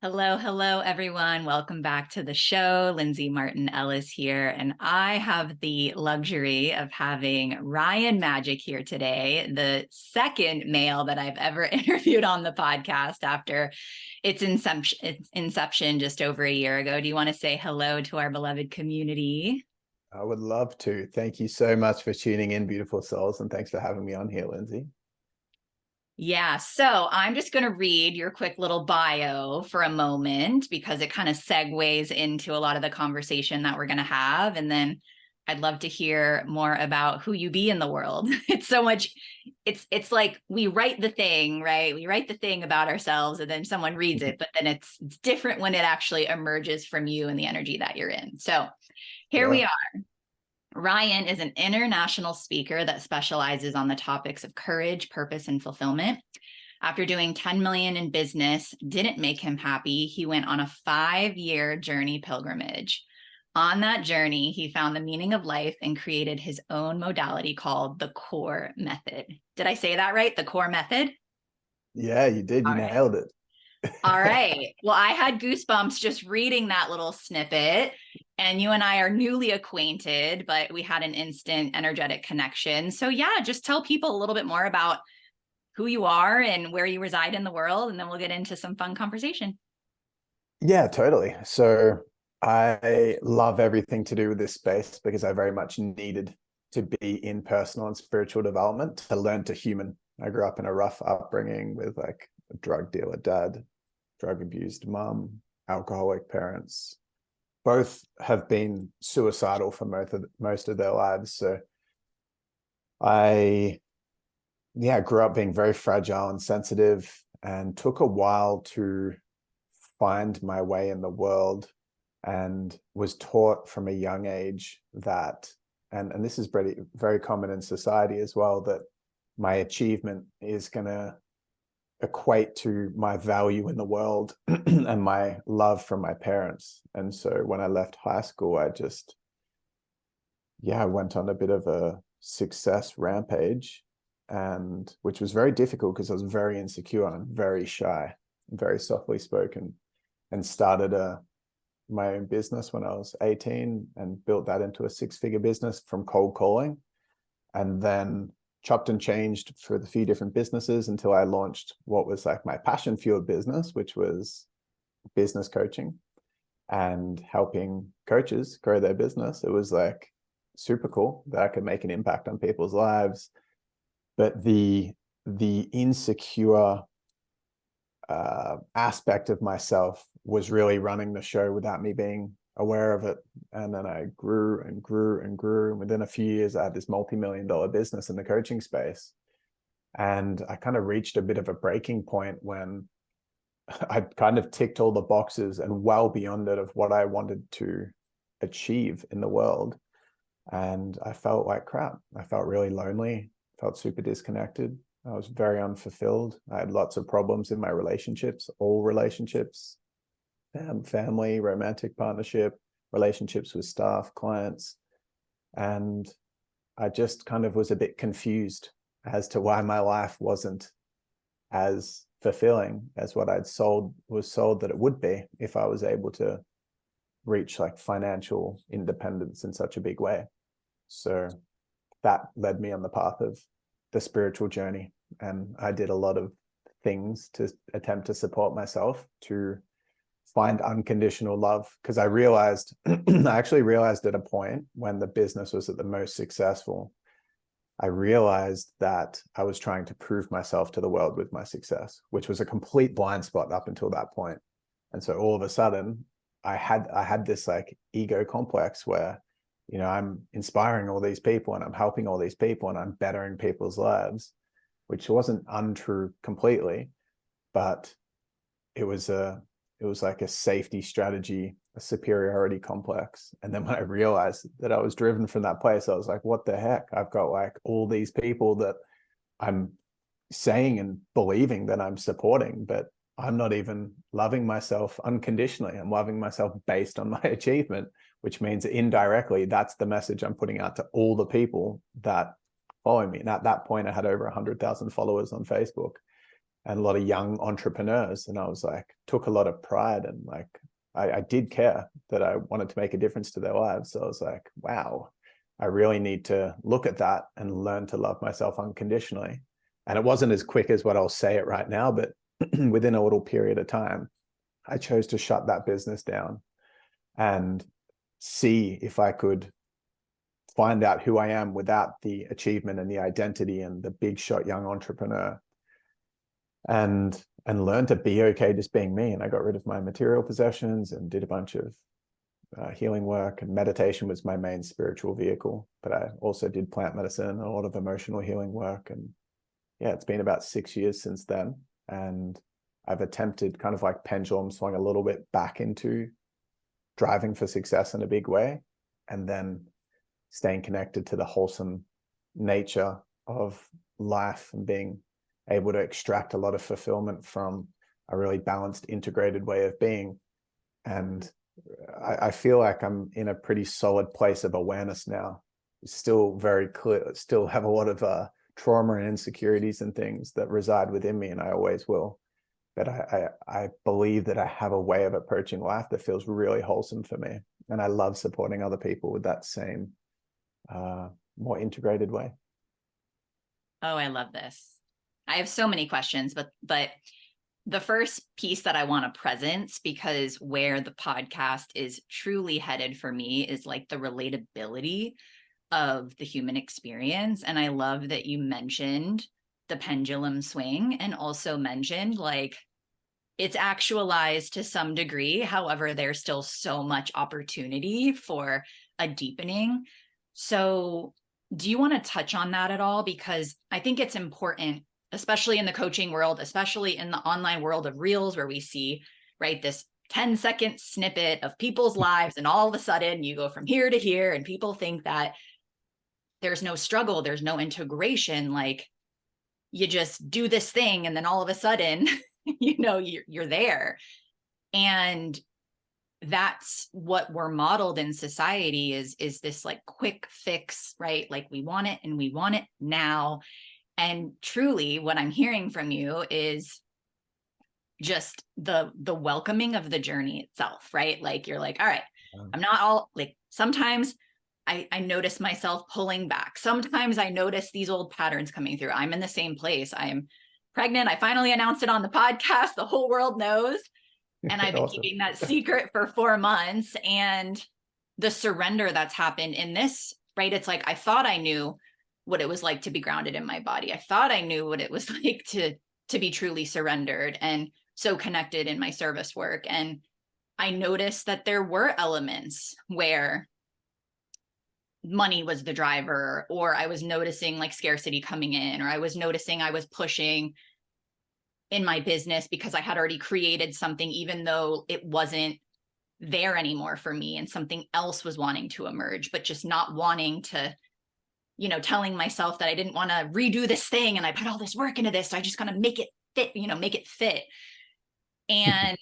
Hello, hello, everyone. Welcome back to the show. Lindsay Martin Ellis here, and I have the luxury of having Ryan Magic here today, the second male that I've ever interviewed on the podcast after its inception just over a year ago. Do you want to say hello to our beloved community? I would love to. Thank you so much for tuning in, beautiful souls, and thanks for having me on here, Lindsay. Yeah, so I'm just going to read your quick little bio for a moment because it kind of segues into a lot of the conversation that we're going to have. And then I'd love to hear more about who you be in the world. It's so much, it's like we write the thing, right? We write the thing about ourselves and then someone reads it, but then it's different when it actually emerges from you and the energy that you're in. So here we Sure. are. Ryan is an international speaker that specializes on the topics of courage, purpose, and fulfillment. After doing 10 million in business didn't make him happy, he went on a 5-year journey pilgrimage. On that journey, he found the meaning of life and created his own modality called the Cor Method. Did I say that right? The Cor Method? Yeah, you did. All You right. nailed it. All right. Well, I had goosebumps just reading that little snippet. And you and I are newly acquainted, but we had an instant energetic connection. So, yeah, just tell people a little bit more about who you are and where you reside in the world. And then we'll get into some fun conversation. Yeah, totally. So I love everything to do with this space because I very much needed to be in personal and spiritual development to learn to human. I grew up in a rough upbringing with like a drug dealer dad, drug abused mom, alcoholic parents. Both have been suicidal for most of their lives. So I grew up being very fragile and sensitive and took a while to find my way in the world and was taught from a young age that, and this is very, very common in society as well, that my achievement is going to equate to my value in the world and my love from my parents. And so when I left high school, I went on a bit of a success rampage, and which was very difficult because I was very insecure and very shy, very softly spoken, and started my own business when I was 18 and built that into a 6-figure business from cold calling, and then chopped and changed for the few different businesses until I launched what was like my passion fueled business, which was business coaching and helping coaches grow their business. It was like super cool that I could make an impact on people's lives. But the insecure aspect of myself was really running the show without me being aware of it. And then I grew and grew and grew. And within a few years, I had this multi-million-dollar business in the coaching space. And I kind of reached a bit of a breaking point when I'd kind of ticked all the boxes and well beyond it of what I wanted to achieve in the world. And I felt like crap. I felt really lonely, felt super disconnected. I was very unfulfilled. I had lots of problems in my relationships, all relationships, family, romantic partnership, relationships with staff, clients. And I just kind of was a bit confused as to why my life wasn't as fulfilling as what was sold that it would be if I was able to reach like financial independence in such a big way. So that led me on the path of the spiritual journey. And I did a lot of things to attempt to support myself to find unconditional love. Because I realized, I actually realized at a point when the business was at the most successful, I realized that I was trying to prove myself to the world with my success, which was a complete blind spot up until that point. And so all of a sudden, I had this like ego complex where, I'm inspiring all these people and I'm helping all these people and I'm bettering people's lives, which wasn't untrue completely, but it was like a safety strategy, a superiority complex. And then when I realized that I was driven from that place, I was like, what the heck? I've got like all these people that I'm saying and believing that I'm supporting, but I'm not even loving myself unconditionally. I'm loving myself based on my achievement, which means indirectly, that's the message I'm putting out to all the people that follow me. And at that point, I had over 100,000 followers on Facebook. and a lot of young entrepreneurs. And I was like, took a lot of pride, and like, I did care that I wanted to make a difference to their lives. So I was like, wow, I really need to look at that and learn to love myself unconditionally. And it wasn't as quick as what I'll say it right now, but within a little period of time, I chose to shut that business down and see if I could find out who I am without the achievement and the identity and the big shot young entrepreneur, and learn to be okay just being me. And I got rid of my material possessions and did a bunch of healing work, and meditation was my main spiritual vehicle, but I also did plant medicine and a lot of emotional healing work. And yeah, it's been about 6 years since then, and I've attempted, kind of like pendulum swung a little bit back into driving for success in a big way, and then staying connected to the wholesome nature of life and being able to extract a lot of fulfillment from a really balanced, integrated way of being. And I feel like I'm in a pretty solid place of awareness now. It's still very clear, still have a lot of trauma and insecurities and things that reside within me, and I always will. But I believe that I have a way of approaching life that feels really wholesome for me. And I love supporting other people with that same more integrated way. Oh, I love this. I have so many questions, but the first piece that I want to presence, because where the podcast is truly headed for me is like the relatability of the human experience. And I love that you mentioned the pendulum swing, and also mentioned like it's actualized to some degree. However, there's still so much opportunity for a deepening. So do you want to touch on that at all? Because I think it's important, especially in the coaching world, especially in the online world of reels, where we see, right, this 10-second snippet of people's lives, and all of a sudden you go from here to here, and people think that there's no struggle, there's no integration, like you just do this thing and then all of a sudden you're there. And that's what we're modeled in society, is this like quick fix, right? Like we want it and we want it now. And truly what I'm hearing from you is just the welcoming of the journey itself, right? Like you're like, all right, I'm not all like, sometimes I notice myself pulling back. Sometimes I notice these old patterns coming through. I'm in the same place. I'm pregnant. I finally announced it on the podcast. The whole world knows. And I've been Awesome. keeping that secret for 4 months. And the surrender that's happened in this, right? It's like, I thought I knew what it was like to be grounded in my body. I thought I knew what it was like to be truly surrendered and so connected in my service work. And I noticed that there were elements where money was the driver, or I was noticing like scarcity coming in, or I was noticing I was pushing in my business because I had already created something, even though it wasn't there anymore for me, and something else was wanting to emerge, but just not wanting to, telling myself that I didn't want to redo this thing, and I put all this work into this, so I just gotta make it fit, make it fit. And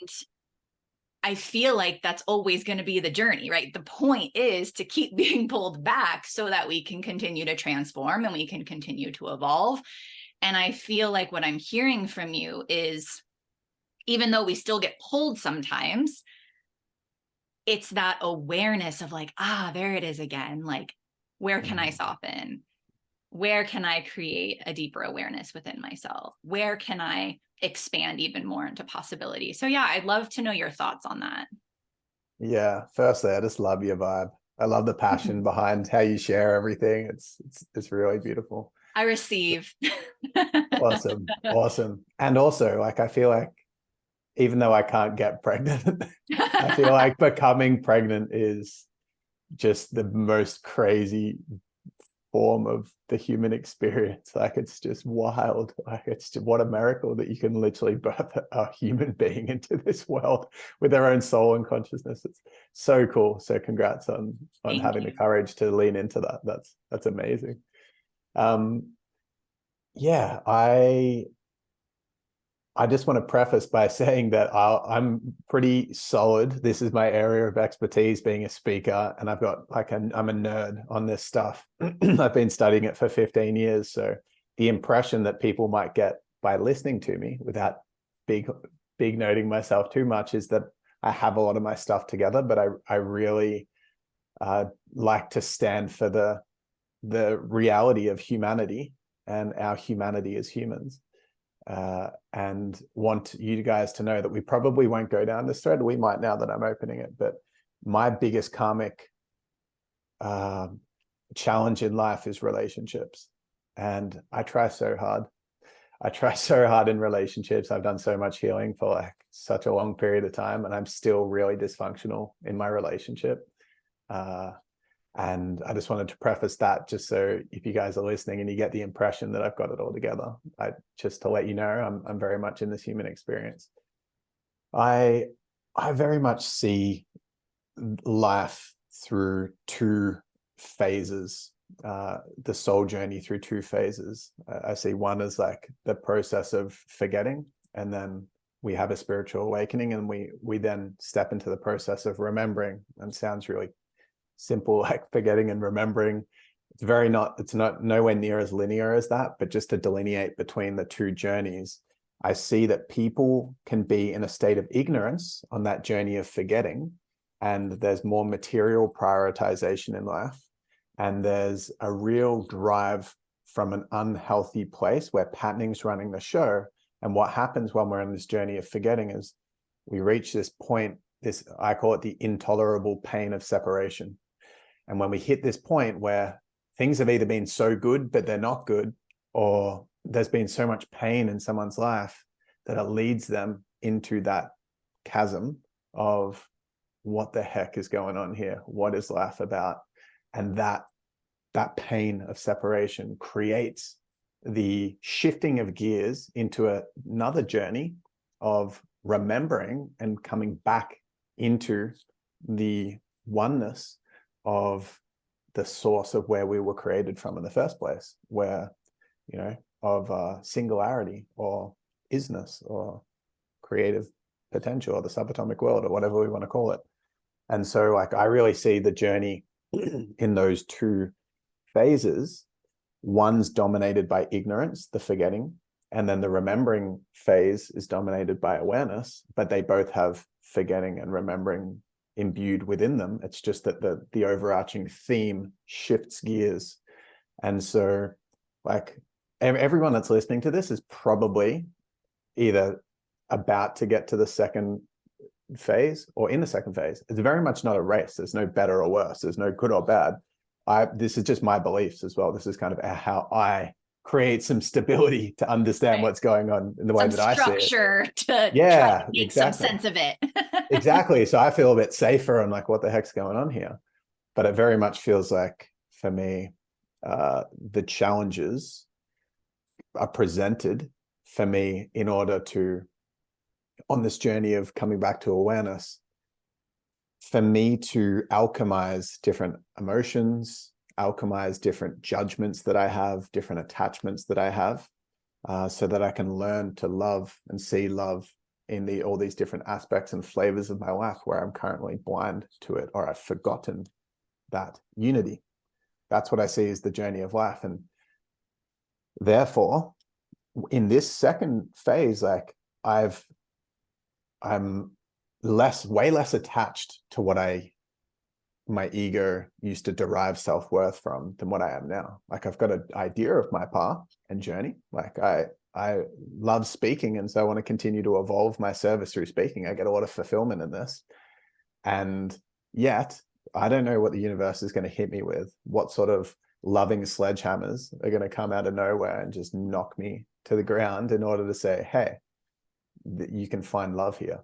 I feel like that's always going to be the journey, right? The point is to keep being pulled back so that we can continue to transform and we can continue to evolve. And I feel like what I'm hearing from you is, even though we still get pulled sometimes, it's that awareness of like, there it is again. Like, where can I soften? Where can I create a deeper awareness within myself? Where can I expand even more into possibility? So yeah, I'd love to know your thoughts on that. Yeah, firstly, I just love your vibe. I love the passion behind how you share everything. It's really beautiful. I receive. Awesome. Awesome. And also, like, I feel like even though I can't get pregnant, I feel like becoming pregnant is just the most crazy form of the human experience. Like, it's just wild. Like, it's just, what a miracle that you can literally birth a human being into this world with their own soul and consciousness. It's so cool. So congrats on having the courage to lean into that. That's amazing. Yeah, I just want to preface by saying that I'm pretty solid. This is my area of expertise, being a speaker, and I've got I'm a nerd on this stuff. I've been studying it for 15 years. So the impression that people might get by listening to me, without big noting myself too much, is that I have a lot of my stuff together, but I really like to stand for the reality of humanity and our humanity as humans, and want you guys to know that we probably won't go down this thread. We might, now that I'm opening it, but my biggest karmic challenge in life is relationships. And I try so hard. I try so hard in relationships. I've done so much healing for like such a long period of time, and I'm still really dysfunctional in my relationship. And I just wanted to preface that, just so if you guys are listening and you get the impression that I've got it all together, just to let you know, I'm very much in this human experience. I very much see life through two phases, the soul journey through two phases. I see one as like the process of forgetting, and then we have a spiritual awakening, and we then step into the process of remembering. And sounds really simple, like forgetting and remembering. It's not nowhere near as linear as that, but just to delineate between the two journeys, I see that people can be in a state of ignorance on that journey of forgetting, and there's more material prioritization in life, and there's a real drive from an unhealthy place where patterning's running the show. And what happens when we're on this journey of forgetting is we reach this point, I call it the intolerable pain of separation. And when we hit this point where things have either been so good, but they're not good, or there's been so much pain in someone's life that it leads them into that chasm of what the heck is going on here? What is life about? And that pain of separation creates the shifting of gears into another journey of remembering and coming back into the oneness of the source of where we were created from in the first place, where, of singularity or isness or creative potential or the subatomic world or whatever we want to call it. And so like I really see the journey in those two phases. One's dominated by ignorance, the forgetting, and then the remembering phase is dominated by awareness, but they both have forgetting and remembering imbued within them. It's just that the overarching theme shifts gears. And so like everyone that's listening to this is probably either about to get to the second phase or in the second phase. It's very much not a race. There's no better or worse. There's no good or bad. This is just my beliefs as well. This is kind of how I create some stability to understand what's going on in the way that I see it. Structure to try to make some sense of it. Exactly. So I feel a bit safer. I'm like, what the heck's going on here? But it very much feels like, for me, the challenges are presented for me in order to, on this journey of coming back to awareness, for me to alchemize different emotions, alchemize different judgments that I have, different attachments that I have, so that I can learn to love and see love in all these different aspects and flavors of my life where I'm currently blind to it, or I've forgotten that unity. That's what I see as the journey of life. And therefore, in this second phase, like I'm way less attached to what my ego used to derive self-worth from than what I am now. Like I've got an idea of my path and journey. Like I love speaking, and so I want to continue to evolve my service through speaking. I get a lot of fulfillment in this. And yet I don't know what the universe is going to hit me with, what sort of loving sledgehammers are going to come out of nowhere and just knock me to the ground in order to say, hey, you can find love here.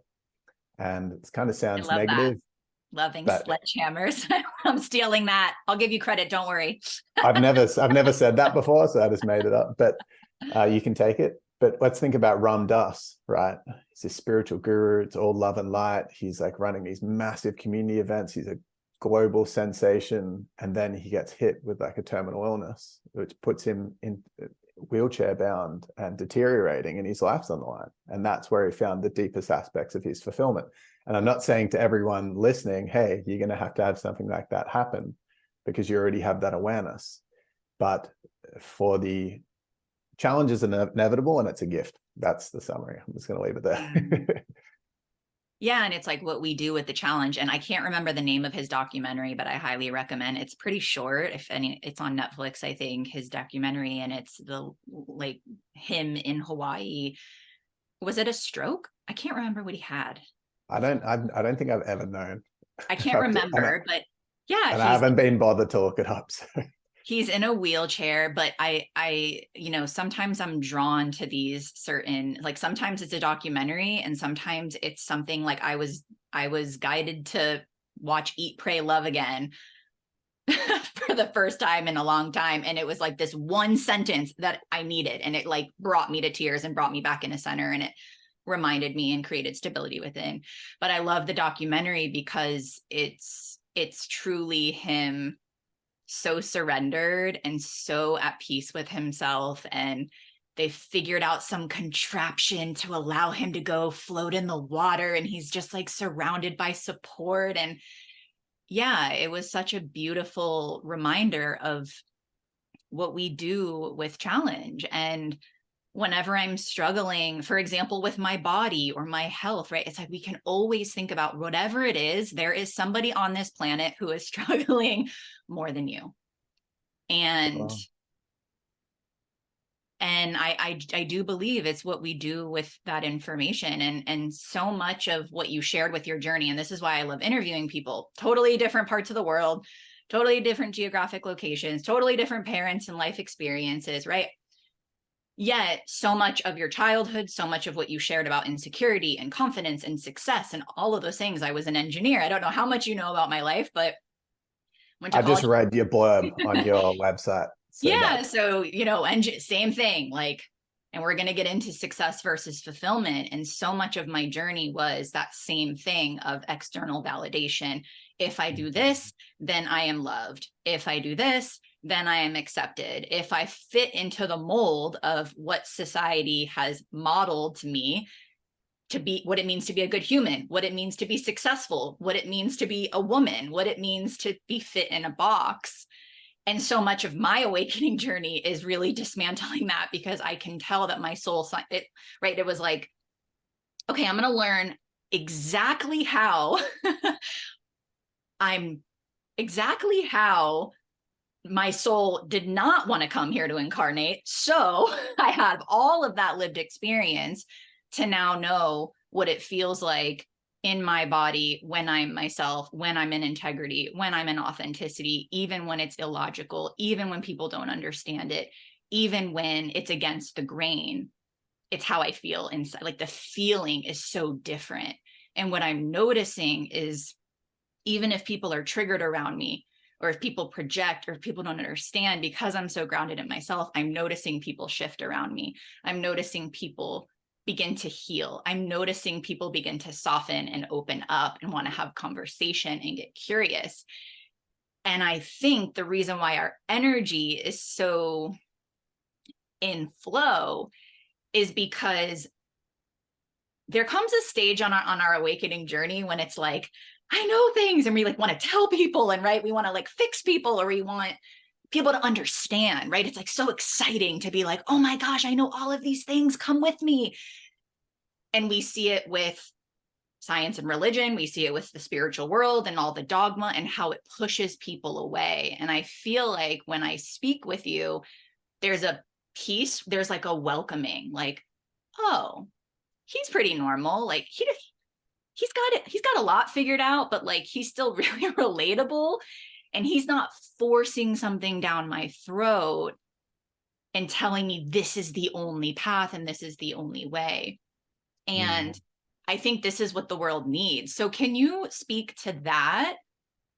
And it kind of sounds negative. Loving sledgehammers. I'm stealing that. I'll give you credit. Don't worry. I've never said that before, so I just made it up, but you can take it. But let's think about Ram Dass, right? He's a spiritual guru. It's all love and light. He's like running these massive community events. He's a global sensation. And then he gets hit with like a terminal illness, which puts him in wheelchair bound and deteriorating, and his life's on the line. And that's where he found the deepest aspects of his fulfillment. And I'm not saying to everyone listening, hey, you're going to have something like that happen, because you already have that awareness. But for the challenge is inevitable and it's a gift. That's the summary. I'm just going to leave it there. Yeah, and it's like what we do with the challenge. And I can't remember the name of his documentary, but I highly recommend. It's pretty short. If any, it's on Netflix, I think, his documentary, and it's the like him in Hawaii. Was it a stroke? I can't remember what he had. I don't think I've ever known. I can't remember, but yeah, and I haven't been bothered to look it up. So. He's in a wheelchair, but you know, sometimes I'm drawn to these certain, like sometimes it's a documentary and sometimes it's something like I was guided to watch Eat, Pray, Love Again for the first time in a long time. And it was like this one sentence that I needed. And it like brought me to tears and brought me back into center. And it reminded me and created stability within. But I love the documentary because it's truly him so surrendered and so at peace with himself, and they figured out some contraption to allow him to go float in the water, and he's just like surrounded by support. And yeah, it was such a beautiful reminder of what we do with challenge. And whenever I'm struggling, for example, with my body or my health, right? It's like we can always think about whatever it is, there is somebody on this planet who is struggling more than you. And Wow. and I do believe it's what we do with that information. And so much of what you shared with your journey, and this is why I love interviewing people, totally different parts of the world, totally different geographic locations, totally different parents and life experiences, right? Yet so much of your childhood, so much of what you shared about insecurity and confidence and success and all of those things. I was an engineer. I don't know how much you know about my life, but went to I college. just read your blurb on your website. So Yeah. So, you know, same thing, like, and we're going to get into success versus fulfillment. And so much of my journey was that same thing of external validation. If I do this, then I am loved. If I do this, then I am accepted. If I fit into the mold of what society has modeled to me to be, what it means to be a good human, what it means to be successful, what it means to be a woman, what it means to be fit in a box. And so much of my awakening journey is really dismantling that, because I can tell that my soul, right? It was like, okay, I'm going to learn exactly how my soul did not want to come here to incarnate. So I have all of that lived experience to now know what it feels like in my body when I'm myself, when I'm in integrity, when I'm in authenticity, even when it's illogical, even when people don't understand it, even when it's against the grain. It's how I feel inside. Like the feeling is so different. And what I'm noticing is, even if people are triggered around me, or if people project, or if people don't understand, because I'm so grounded in myself, I'm noticing people shift around me. I'm noticing people begin to heal. I'm noticing people begin to soften and open up and want to have conversation and get curious. And I think the reason why our energy is so in flow is because there comes a stage on our awakening journey when it's like, I know things, and we like want to tell people, and right, we want to like fix people, or we want people to understand, right? It's like so exciting to be like, oh my gosh, I know all of these things, come with me. And we see it with science and religion, we see it with the spiritual world and all the dogma and how it pushes people away. And I feel like when I speak with you, there's a peace, there's like a welcoming, like, oh, he's pretty normal, like he's got a lot figured out, but like he's still really relatable, and he's not forcing something down my throat and telling me this is the only path and this is the only way. And I think this is what the world needs. So can you speak to that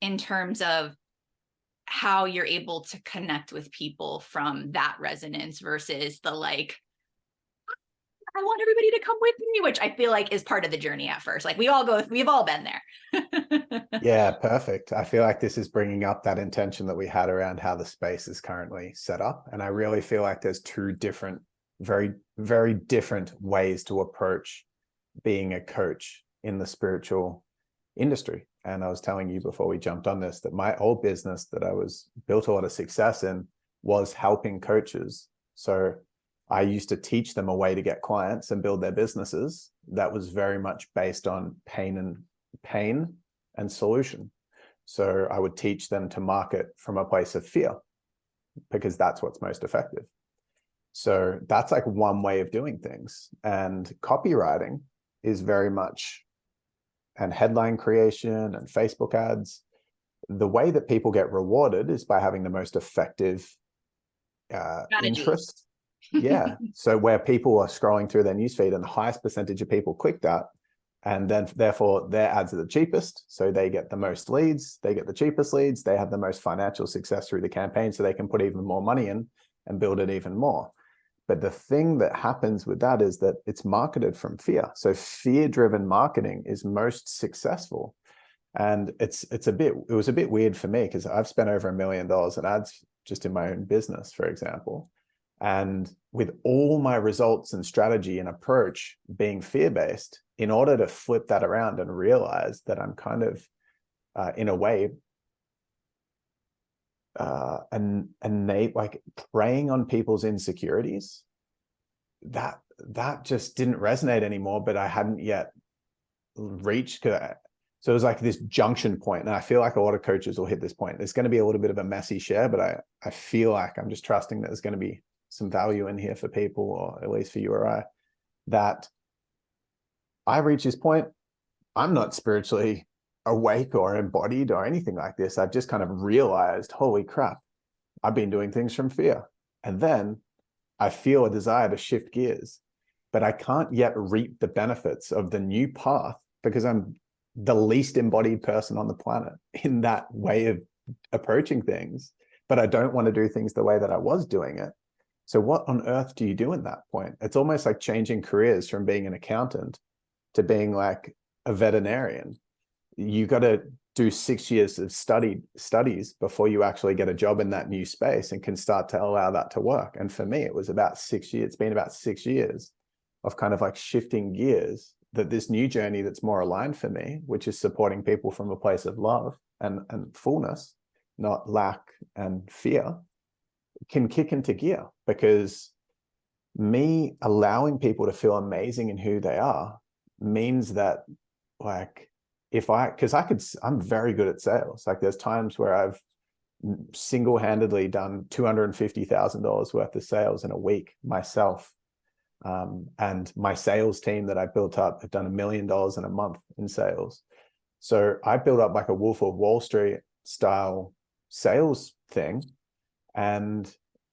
in terms of how you're able to connect with people from that resonance versus the like, I want everybody to come with me, which I feel like is part of the journey at first. Like we've all been there. Yeah, perfect. I feel like this is bringing up that intention that we had around how the space is currently set up. And I really feel like there's two different, very, very different ways to approach being a coach in the spiritual industry. And I was telling you before we jumped on this that my old business that I was built a lot of success in was helping coaches. So I used to teach them a way to get clients and build their businesses that was very much based on pain and solution. So I would teach them to market from a place of fear because that's what's most effective. So that's like one way of doing things. And copywriting is very much, and headline creation and Facebook ads, the way that people get rewarded is by having the most effective interest. Yeah. So where people are scrolling through their newsfeed and the highest percentage of people click that, and then therefore their ads are the cheapest. So they get the most leads, they get the cheapest leads, they have the most financial success through the campaign, so they can put even more money in and build it even more. But the thing that happens with that is that it's marketed from fear. So fear-driven marketing is most successful. And it was a bit weird for me because I've spent over $1 million in ads just in my own business, for example. And with all my results and strategy and approach being fear-based, in order to flip that around and realize that I'm kind of, in a way, like preying on people's insecurities, that just didn't resonate anymore, but I hadn't yet reached. So it was like this junction point, and I feel like a lot of coaches will hit this point. There's going to be a little bit of a messy share, but I feel like I'm just trusting that there's going to be some value in here for people, or at least for you or I, that I reach this point. I'm not spiritually awake or embodied or anything like this. I've just kind of realized, holy crap, I've been doing things from fear. And then I feel a desire to shift gears, but I can't yet reap the benefits of the new path because I'm the least embodied person on the planet in that way of approaching things. But I don't want to do things the way that I was doing it. So what on earth do you do in that point? It's almost like changing careers from being an accountant to being like a veterinarian. You got to do 6 years of studies before you actually get a job in that new space and can start to allow that to work. And for me, it was about 6 years. It's been about 6 years of kind of like shifting gears, that this new journey that's more aligned for me, which is supporting people from a place of love and fullness, not lack and fear, can kick into gear. Because me allowing people to feel amazing in who they are means that, like, I'm very good at sales. Like there's times where I've single-handedly done $250,000 worth of sales in a week myself. And my sales team that I built up have done $1 million in a month in sales. So I built up like a Wolf of Wall Street style sales thing. And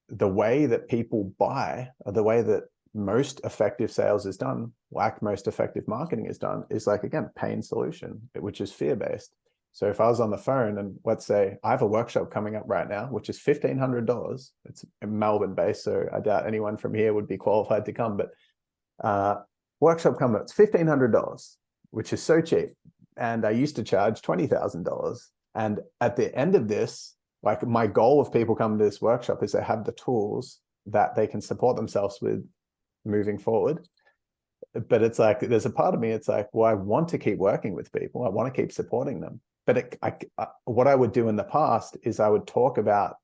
the way that people buy, or the way that most effective sales is done, like most effective marketing is done, is like, again, pain solution, which is fear-based. So if I was on the phone and let's say I have a workshop coming up right now, which is $1,500, it's Melbourne based, so I doubt anyone from here would be qualified to come, but workshop coming up, it's $1,500, which is so cheap. And I used to charge $20,000. And at the end of this, like my goal of people coming to this workshop is they have the tools that they can support themselves with moving forward. But it's like, there's a part of me, it's like, well, I want to keep working with people. I want to keep supporting them. But what I would do in the past is I would talk about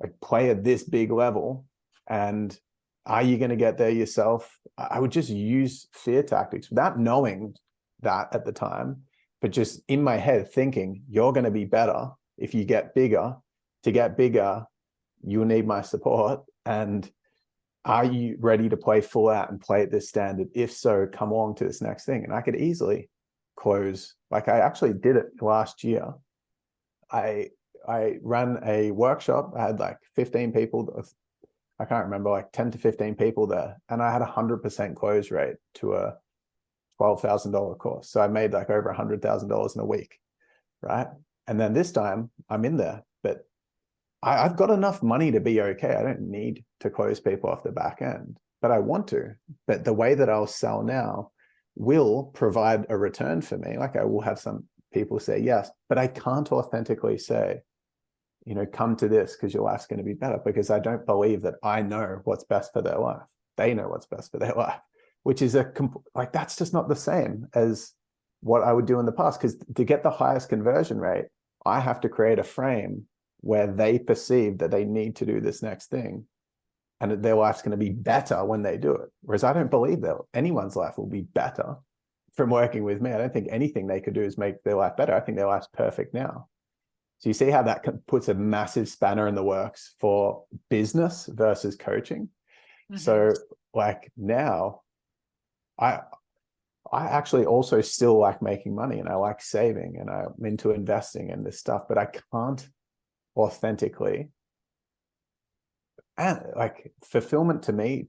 like play at this big level, and are you going to get there yourself? I would just use fear tactics without knowing that at the time, but just in my head thinking, you're going to be better if you get bigger. To get bigger, you'll need my support. And are you ready to play full out and play at this standard? If so, come along to this next thing. And I could easily close. Like I actually did it last year. I ran a workshop. I had like 15 people. I can't remember, like 10 to 15 people there. And I had 100% close rate to a $12,000 course. So I made like over $100,000 in a week, right? And then this time I'm in there, but I've got enough money to be okay. I don't need to close people off the back end, but I want to. But the way that I'll sell now will provide a return for me. Like I will have some people say yes, but I can't authentically say, you know, come to this because your life's going to be better, because I don't believe that I know what's best for their life. They know what's best for their life, which is like, that's just not the same as what I would do in the past. Because to get the highest conversion rate, I have to create a frame where they perceive that they need to do this next thing and their life's going to be better when they do it. Whereas I don't believe that anyone's life will be better from working with me. I don't think anything they could do is make their life better. I think their life's perfect now. So you see how that puts a massive spanner in the works for business versus coaching. Mm-hmm. So like now, I actually also still like making money, and I like saving, and I'm into investing in this stuff, but I can't authentically, and like fulfillment to me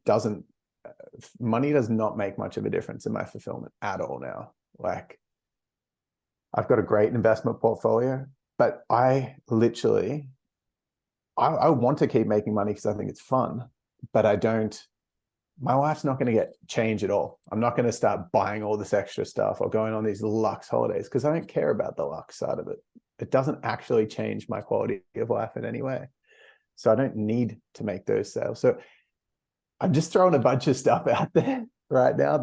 money does not make much of a difference in my fulfillment at all now. Like I've got a great investment portfolio, but I literally, I want to keep making money because I think it's fun, but my life's not going to get change at all. I'm not going to start buying all this extra stuff or going on these luxe holidays because I don't care about the luxe side of it. It doesn't actually change my quality of life in any way. So I don't need to make those sales. So I'm just throwing a bunch of stuff out there right now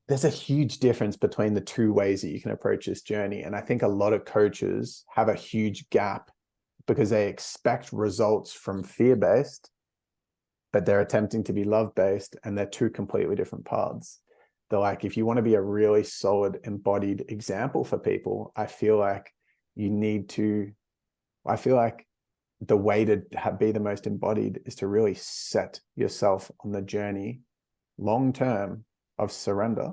there's a huge difference between the two ways that you can approach this journey. And I think a lot of coaches have a huge gap because they expect results from fear-based, but they're attempting to be love-based, and they're two completely different paths. They're like, if you want to be a really solid embodied example for people, I feel like the way to be the most embodied is to really set yourself on the journey long-term of surrender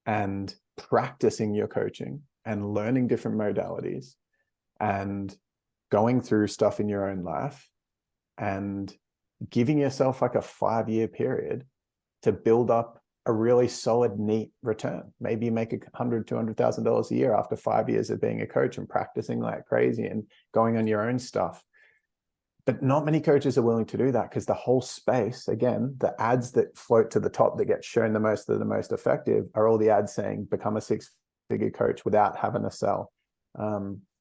and practicing your coaching and learning different modalities and going through stuff in your own life and giving yourself like a 5-year period to build up a really solid, neat return. Maybe you make $100,000, $200,000 a year after 5 years of being a coach and practicing like crazy and going on your own stuff. But not many coaches are willing to do that because the whole space, again, the ads that float to the top that get shown the most, that are the most effective, are all the ads saying, become a 6-figure coach without having to sell.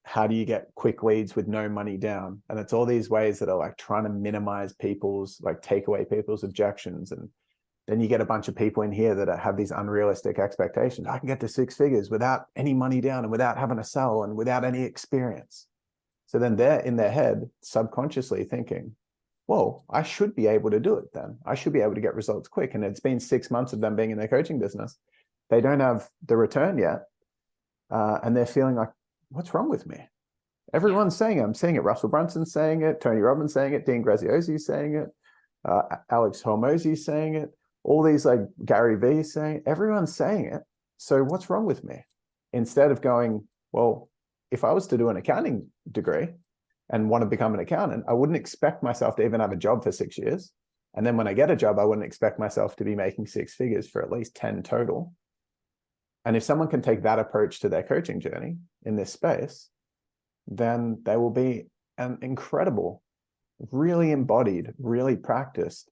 How do you get quick leads with no money down? And it's all these ways that are like trying to minimize take away people's objections. And then you get a bunch of people in here that have these unrealistic expectations. I can get to 6 figures without any money down and without having to sell and without any experience. So then they're in their head subconsciously thinking, whoa, I should be able to do it then. I should be able to get results quick. And it's been 6 months of them being in their coaching business. They don't have the return yet. And they're feeling like, what's wrong with me? Everyone's saying it. I'm seeing it. Russell Brunson's saying it. Tony Robbins saying it. Dean Graziosi's saying it. Alex Hormozi's saying it. All these like Gary Vee's saying it. Everyone's saying it. So what's wrong with me? Instead of going, well, if I was to do an accounting degree and want to become an accountant, I wouldn't expect myself to even have a job for 6 years. And then when I get a job, I wouldn't expect myself to be making 6 figures for at least 10 total. And if someone can take that approach to their coaching journey in this space, then they will be an incredible, really embodied, really practiced,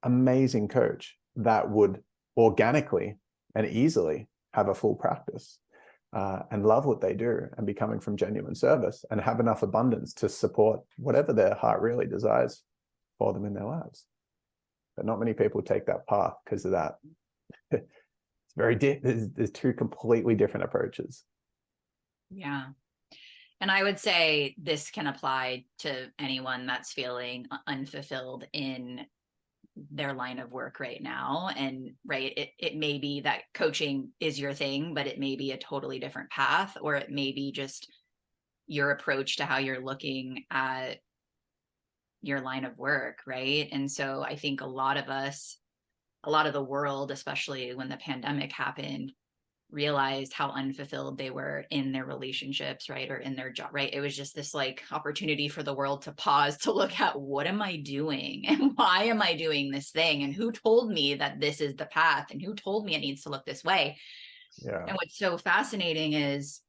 amazing coach that would organically and easily have a full practice. And love what they do and be coming from genuine service and have enough abundance to support whatever their heart really desires for them in their lives. But not many people take that path because of that. It's very there's two completely different approaches. Yeah. And I would say this can apply to anyone that's feeling unfulfilled in their line of work right now. And it may be that coaching is your thing, but it may be a totally different path, or it may be just your approach to how you're looking at your line of work, right? And so I think a lot of the world, especially when the pandemic happened, realized how unfulfilled they were in their relationships, right? Or in their job, right? It was just this like opportunity for the world to pause, to look at, what am I doing? And why am I doing this thing? And who told me that this is the path? And who told me it needs to look this way? Yeah. And what's so fascinating is,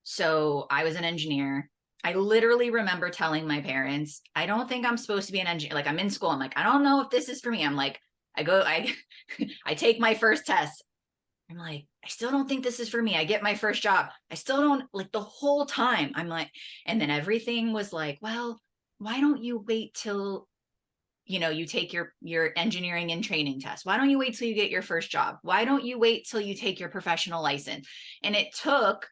so I was an engineer. I literally remember telling my parents, I don't think I'm supposed to be an engineer. Like, I'm in school. I'm like, I don't know if this is for me. I'm like, I take my first test. I'm like, I still don't think this is for me. I get my first job. I still don't, like, the whole time I'm like, and then everything was like, well, why don't you wait till, you take your engineering and training test? Why don't you wait till you get your first job? Why don't you wait till you take your professional license? And it took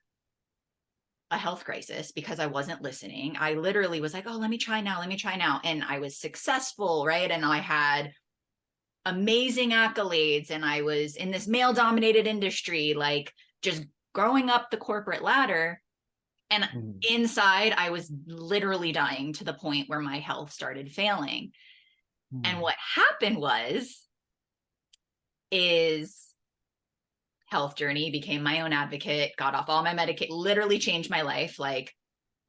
a health crisis because I wasn't listening. I literally was like, oh, let me try now. Let me try now. And I was successful, right? And I had amazing accolades and I was in this male dominated industry, like just growing up the corporate ladder. And inside, I was literally dying to the point where my health started failing. And what happened is health journey, became my own advocate, got off all my medication, literally changed my life. Like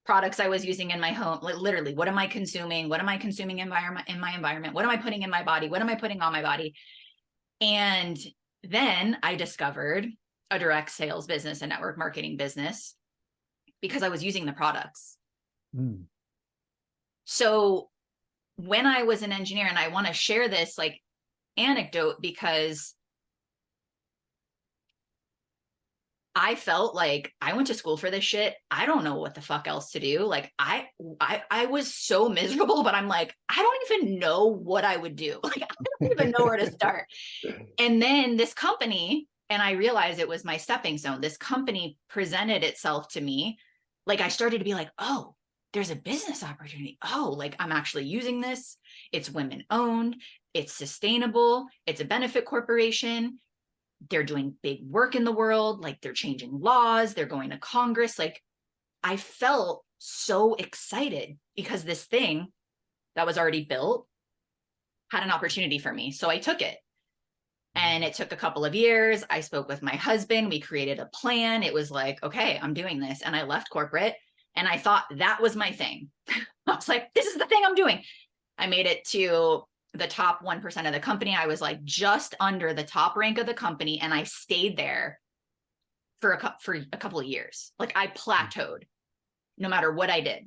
products I was using in my home, literally, what am I consuming? What am I consuming in my environment? What am I putting in my body? What am I putting on my body? And then I discovered a direct sales business, a network marketing business, because I was using the products. So when I was an engineer, and I want to share this like anecdote because I felt like I went to school for this shit. I don't know what the fuck else to do. Like I was so miserable, but I'm like, I don't even know what I would do. Like, I don't even know where to start. And then this company, and I realized it was my stepping stone. This company presented itself to me. Like I started to be like, oh, there's a business opportunity. Oh, like I'm actually using this. It's women owned. It's sustainable. It's a benefit corporation. They're doing big work in the world, like they're changing laws, they're going to Congress. Like I felt so excited because this thing that was already built had an opportunity for me. So I took it. And it took a couple of years. I spoke with my husband. We created a plan. It was like, okay, I'm doing this. And I left corporate and I thought that was my thing. I was like, this is the thing I'm doing. I made it to the top 1% of the company. I was like just under the top rank of the company. And I stayed there for a couple of years. Like I plateaued no matter what I did.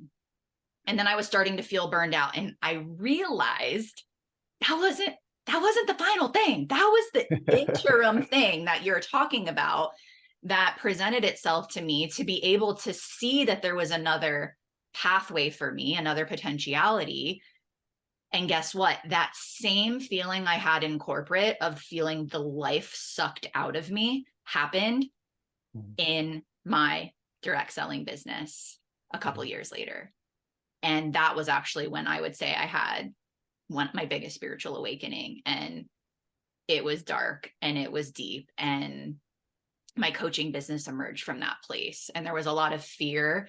And then I was starting to feel burned out. And I realized that wasn't the final thing. That was the interim thing that you're talking about that presented itself to me to be able to see that there was another pathway for me, another potentiality. And guess what? That same feeling I had in corporate of feeling the life sucked out of me happened in my direct selling business a couple years later. And that was actually when I would say I had my biggest spiritual awakening. And it was dark and it was deep. And my coaching business emerged from that place. And there was a lot of fear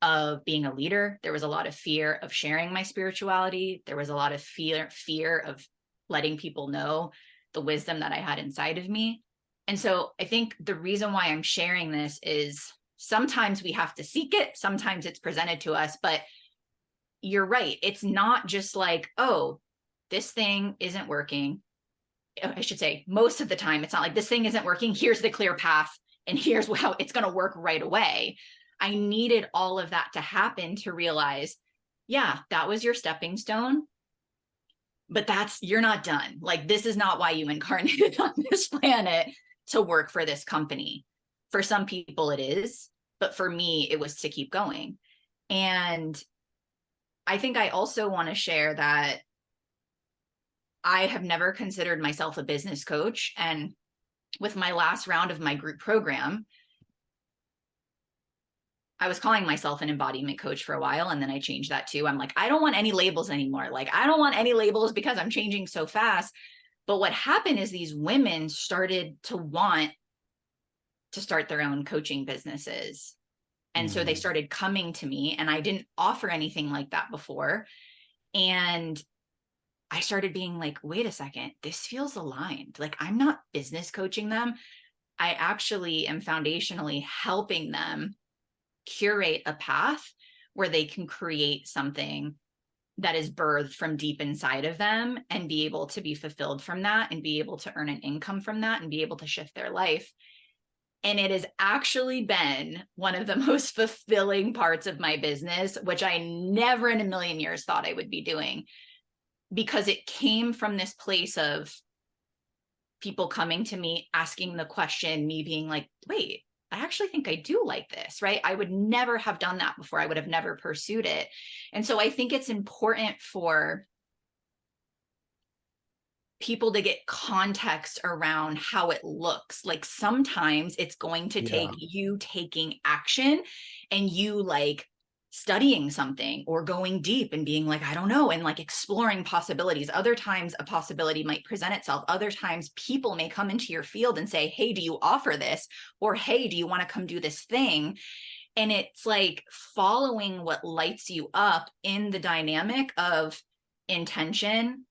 of being a leader. There was a lot of fear of sharing my spirituality. There was a lot of fear of letting people know the wisdom that I had inside of me. And so I think the reason why I'm sharing this is sometimes we have to seek it. Sometimes it's presented to us, but you're right. It's not just like, oh, this thing isn't working. I should say most of the time, it's not like this thing isn't working. Here's the clear path and here's how it's going to work right away. I needed all of that to happen to realize, yeah, that was your stepping stone, but you're not done. Like, this is not why you incarnated on this planet to work for this company. For some people it is, but for me, it was to keep going. And I think I also want to share that I have never considered myself a business coach. And with my last round of my group program, I was calling myself an embodiment coach for a while. And then I changed that too. I'm like, I don't want any labels anymore. Like, I don't want any labels because I'm changing so fast. But what happened is these women started to want to start their own coaching businesses. And so they started coming to me, and I didn't offer anything like that before. And I started being like, wait a second, this feels aligned. Like, I'm not business coaching them. I actually am foundationally helping them curate a path where they can create something that is birthed from deep inside of them and be able to be fulfilled from that and be able to earn an income from that and be able to shift their life. And it has actually been one of the most fulfilling parts of my business, which I never in a million years thought I would be doing, because it came from this place of people coming to me, asking the question, me being like, wait, I actually think I do like this, right? I would never have done that before. I would have never pursued it. And so I think it's important for people to get context around how it looks. Like sometimes it's going to take you taking action and you like studying something or going deep and being like, I don't know, and like exploring possibilities. Other times a possibility might present itself. Other times people may come into your field and say, hey, do you offer this? Or hey, do you want to come do this thing? And it's like following what lights you up in the dynamic of intention,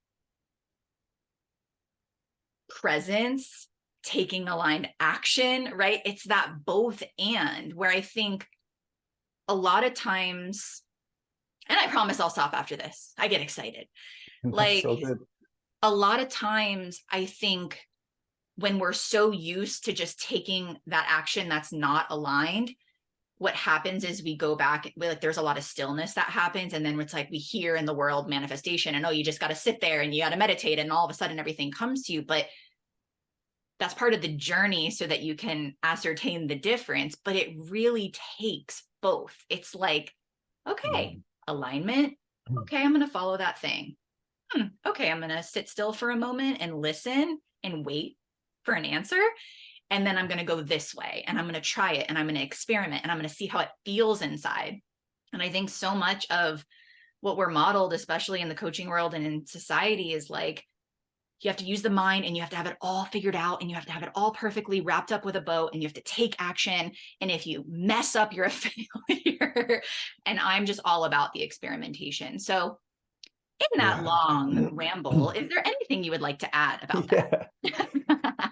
presence, taking aligned action, right? It's that both and, where I think a lot of times, and I promise I'll stop after this, I get excited. Like so good. A lot of times I think when we're so used to just taking that action that's not aligned, what happens is we go back, like there's a lot of stillness that happens. And then it's like we hear in the world manifestation and, oh, you just got to sit there and you got to meditate and all of a sudden everything comes to you. But that's part of the journey so that you can ascertain the difference. But it really takes both. It's like, okay, alignment. Okay, I'm going to follow that thing. Okay, I'm going to sit still for a moment and listen and wait for an answer. And then I'm going to go this way and I'm going to try it and I'm going to experiment and I'm going to see how it feels inside. And I think so much of what we're modeled, especially in the coaching world and in society, is like, you have to use the mind and you have to have it all figured out and you have to have it all perfectly wrapped up with a bow and you have to take action. And if you mess up, you're a failure. And I'm just all about the experimentation. So in that long ramble, is there anything you would like to add about that?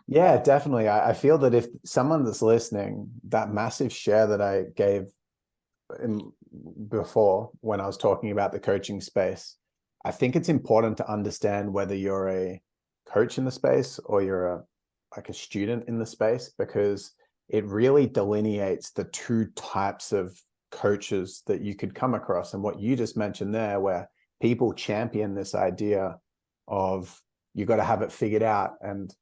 Yeah, definitely. I feel that if someone that's listening, that massive share that I gave before when I was talking about the coaching space, I think it's important to understand whether you're a coach in the space or you're like a student in the space, because it really delineates the two types of coaches that you could come across. And what you just mentioned there, where people champion this idea of you got to have it figured out, and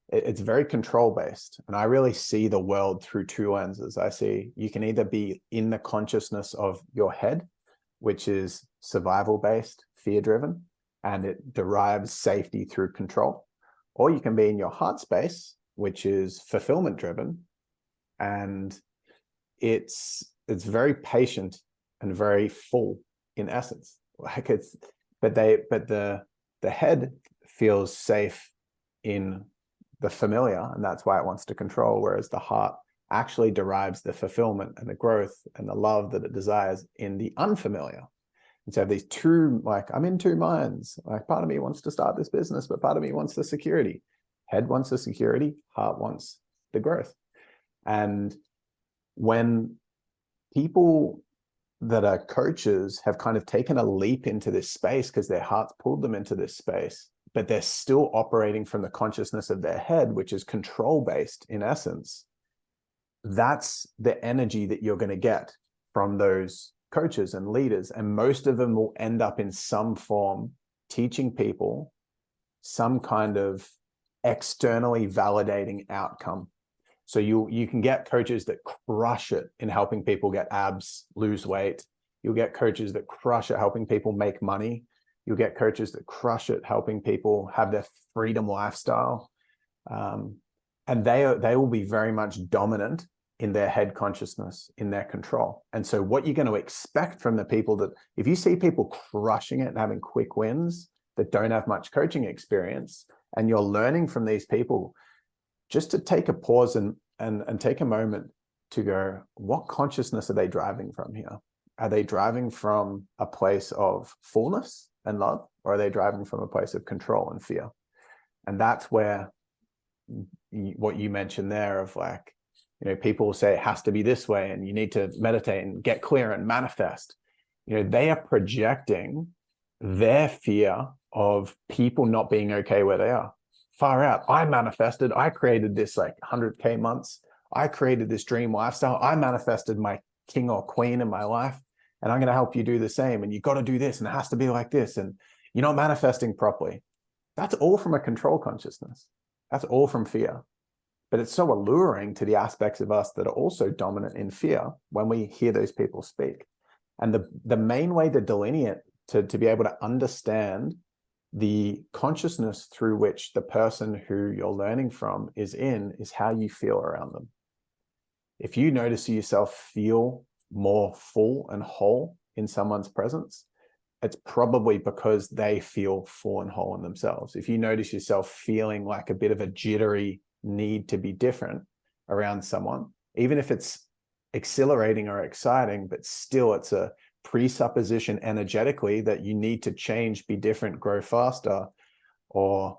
it's very control based. And I really see the world through two lenses. I see you can either be in the consciousness of your head, which is survival based, fear driven, and it derives safety through control, or you can be in your heart space, which is fulfillment driven, and it's very patient and very full in essence. Like but the head feels safe in the familiar, and that's why it wants to control, whereas the heart actually derives the fulfillment and the growth and the love that it desires in the unfamiliar. And so these two, like, I'm in two minds. Like, part of me wants to start this business, but part of me wants the security. Head wants the security, heart wants the growth. And when people that are coaches have kind of taken a leap into this space because their hearts pulled them into this space, but they're still operating from the consciousness of their head, which is control-based in essence, that's the energy that you're going to get from those coaches and leaders. And most of them will end up in some form teaching people some kind of externally validating outcome. So you can get coaches that crush it in helping people get abs, lose weight. You'll get coaches that crush it helping people make money. You'll get coaches that crush it helping people have their freedom lifestyle. And they will be very much dominant in their head consciousness, in their control. And so what you're going to expect from the people that, if you see people crushing it and having quick wins that don't have much coaching experience, and you're learning from these people, just to take a pause and take a moment to go, what consciousness are they driving from here? Are they driving from a place of fullness and love, or are they driving from a place of control and fear? And that's where what you mentioned there of like, people say it has to be this way and you need to meditate and get clear and manifest. They are projecting their fear of people not being okay where they are. Far out. I manifested, I created this like 100K months. I created this dream lifestyle. I manifested my king or queen in my life, and I'm going to help you do the same. And you got to do this, and it has to be like this. And you're not manifesting properly. That's all from a control consciousness. That's all from fear. But it's so alluring to the aspects of us that are also dominant in fear when we hear those people speak. And the main way to delineate, to be able to understand the consciousness through which the person who you're learning from is how you feel around them. If you notice yourself feel more full and whole in someone's presence, it's probably because they feel full and whole in themselves. If you notice yourself feeling like a bit of a jittery need to be different around someone, even if it's exhilarating or exciting, but still it's a presupposition energetically that you need to change, be different, grow faster, or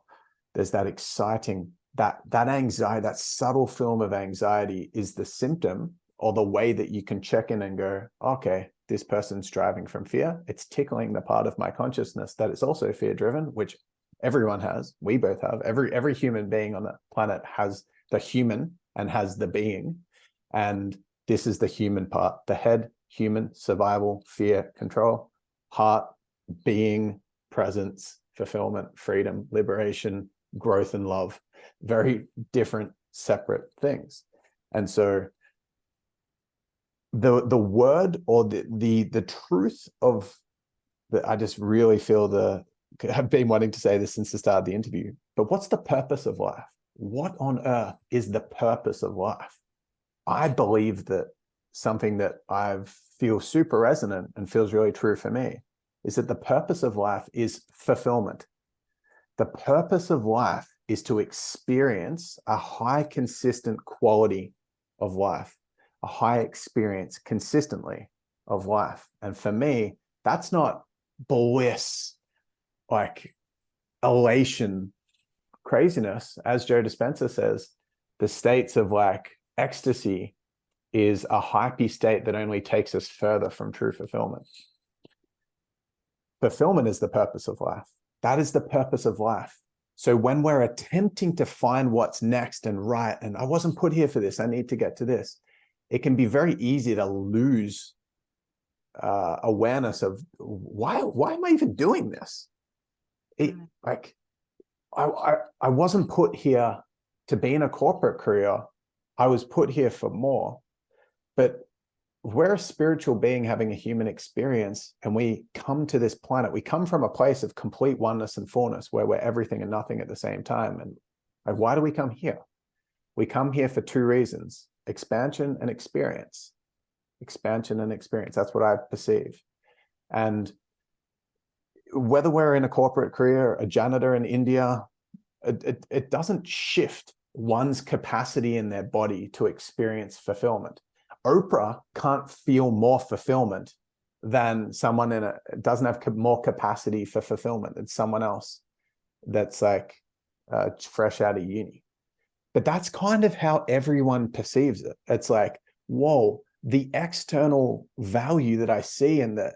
there's that exciting, that anxiety, that subtle film of anxiety is the symptom or the way that you can check in and go, okay, this person's driving from fear. It's tickling the part of my consciousness that is also fear driven, which everyone has. We both have. Every human being on the planet has the human and has the being. And this is the human part, the head, human, survival, fear, control, heart, being, presence, fulfillment, freedom, liberation, growth, and love. Very different, separate things. And so the word or the truth of I just really feel I've been wanting to say this since the start of the interview, but what's the purpose of life? What on earth is the purpose of life? I believe that something that I feel super resonant and feels really true for me is that the purpose of life is fulfillment. The purpose of life is to experience a high consistent quality of life, a high experience consistently of life. And for me, that's not bliss, like elation, craziness. As Joe Dispenza says, the states of like ecstasy is a hypey state that only takes us further from true fulfillment. Fulfillment is the purpose of life. That is the purpose of life. So when we're attempting to find what's next and right, and I wasn't put here for this, I need to get to this, it can be very easy to lose awareness of why am I even doing this? Like I wasn't put here to be in a corporate career. I was put here for more. But we're a spiritual being having a human experience, and we come to this planet. We come from a place of complete oneness and fullness where we're everything and nothing at the same time. And like, why do we come here? We come here for two reasons: expansion and experience. Expansion and experience. That's what I perceive. And whether we're in a corporate career, a janitor in India, it doesn't shift one's capacity in their body to experience fulfillment. Oprah can't feel more fulfillment than someone doesn't have more capacity for fulfillment than someone else that's like fresh out of uni. But that's kind of how everyone perceives it. It's like, whoa, the external value that I see in that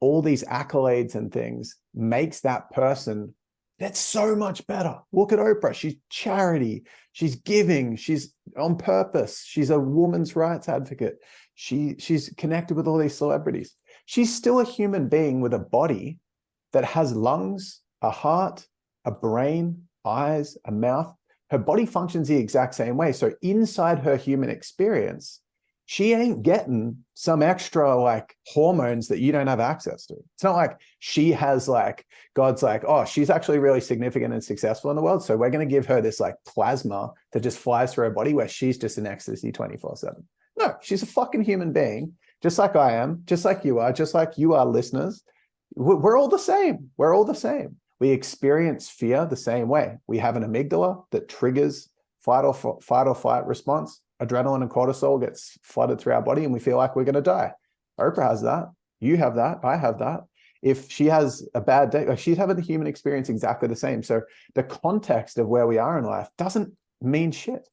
all these accolades and things makes that person that's so much better. Look at Oprah. She's charity. She's giving. She's on purpose. She's a woman's rights advocate. She's connected with all these celebrities. She's still a human being with a body that has lungs, a heart, a brain, eyes, a mouth. Her body functions the exact same way. So inside her human experience, she ain't getting some extra like hormones that you don't have access to. It's not like she has like, God's like, oh, she's actually really significant and successful in the world, so we're going to give her this like plasma that just flies through her body where she's just in ecstasy 24/7. No, she's a fucking human being, just like I am, just like you are listeners. We're all the same. We're all the same. We experience fear the same way. We have an amygdala that triggers fight or flight response. Adrenaline and cortisol gets flooded through our body and we feel like we're going to die. Oprah has that. You have that. I have that. If she has a bad day, like she's having the human experience exactly the same. So the context of where we are in life doesn't mean shit.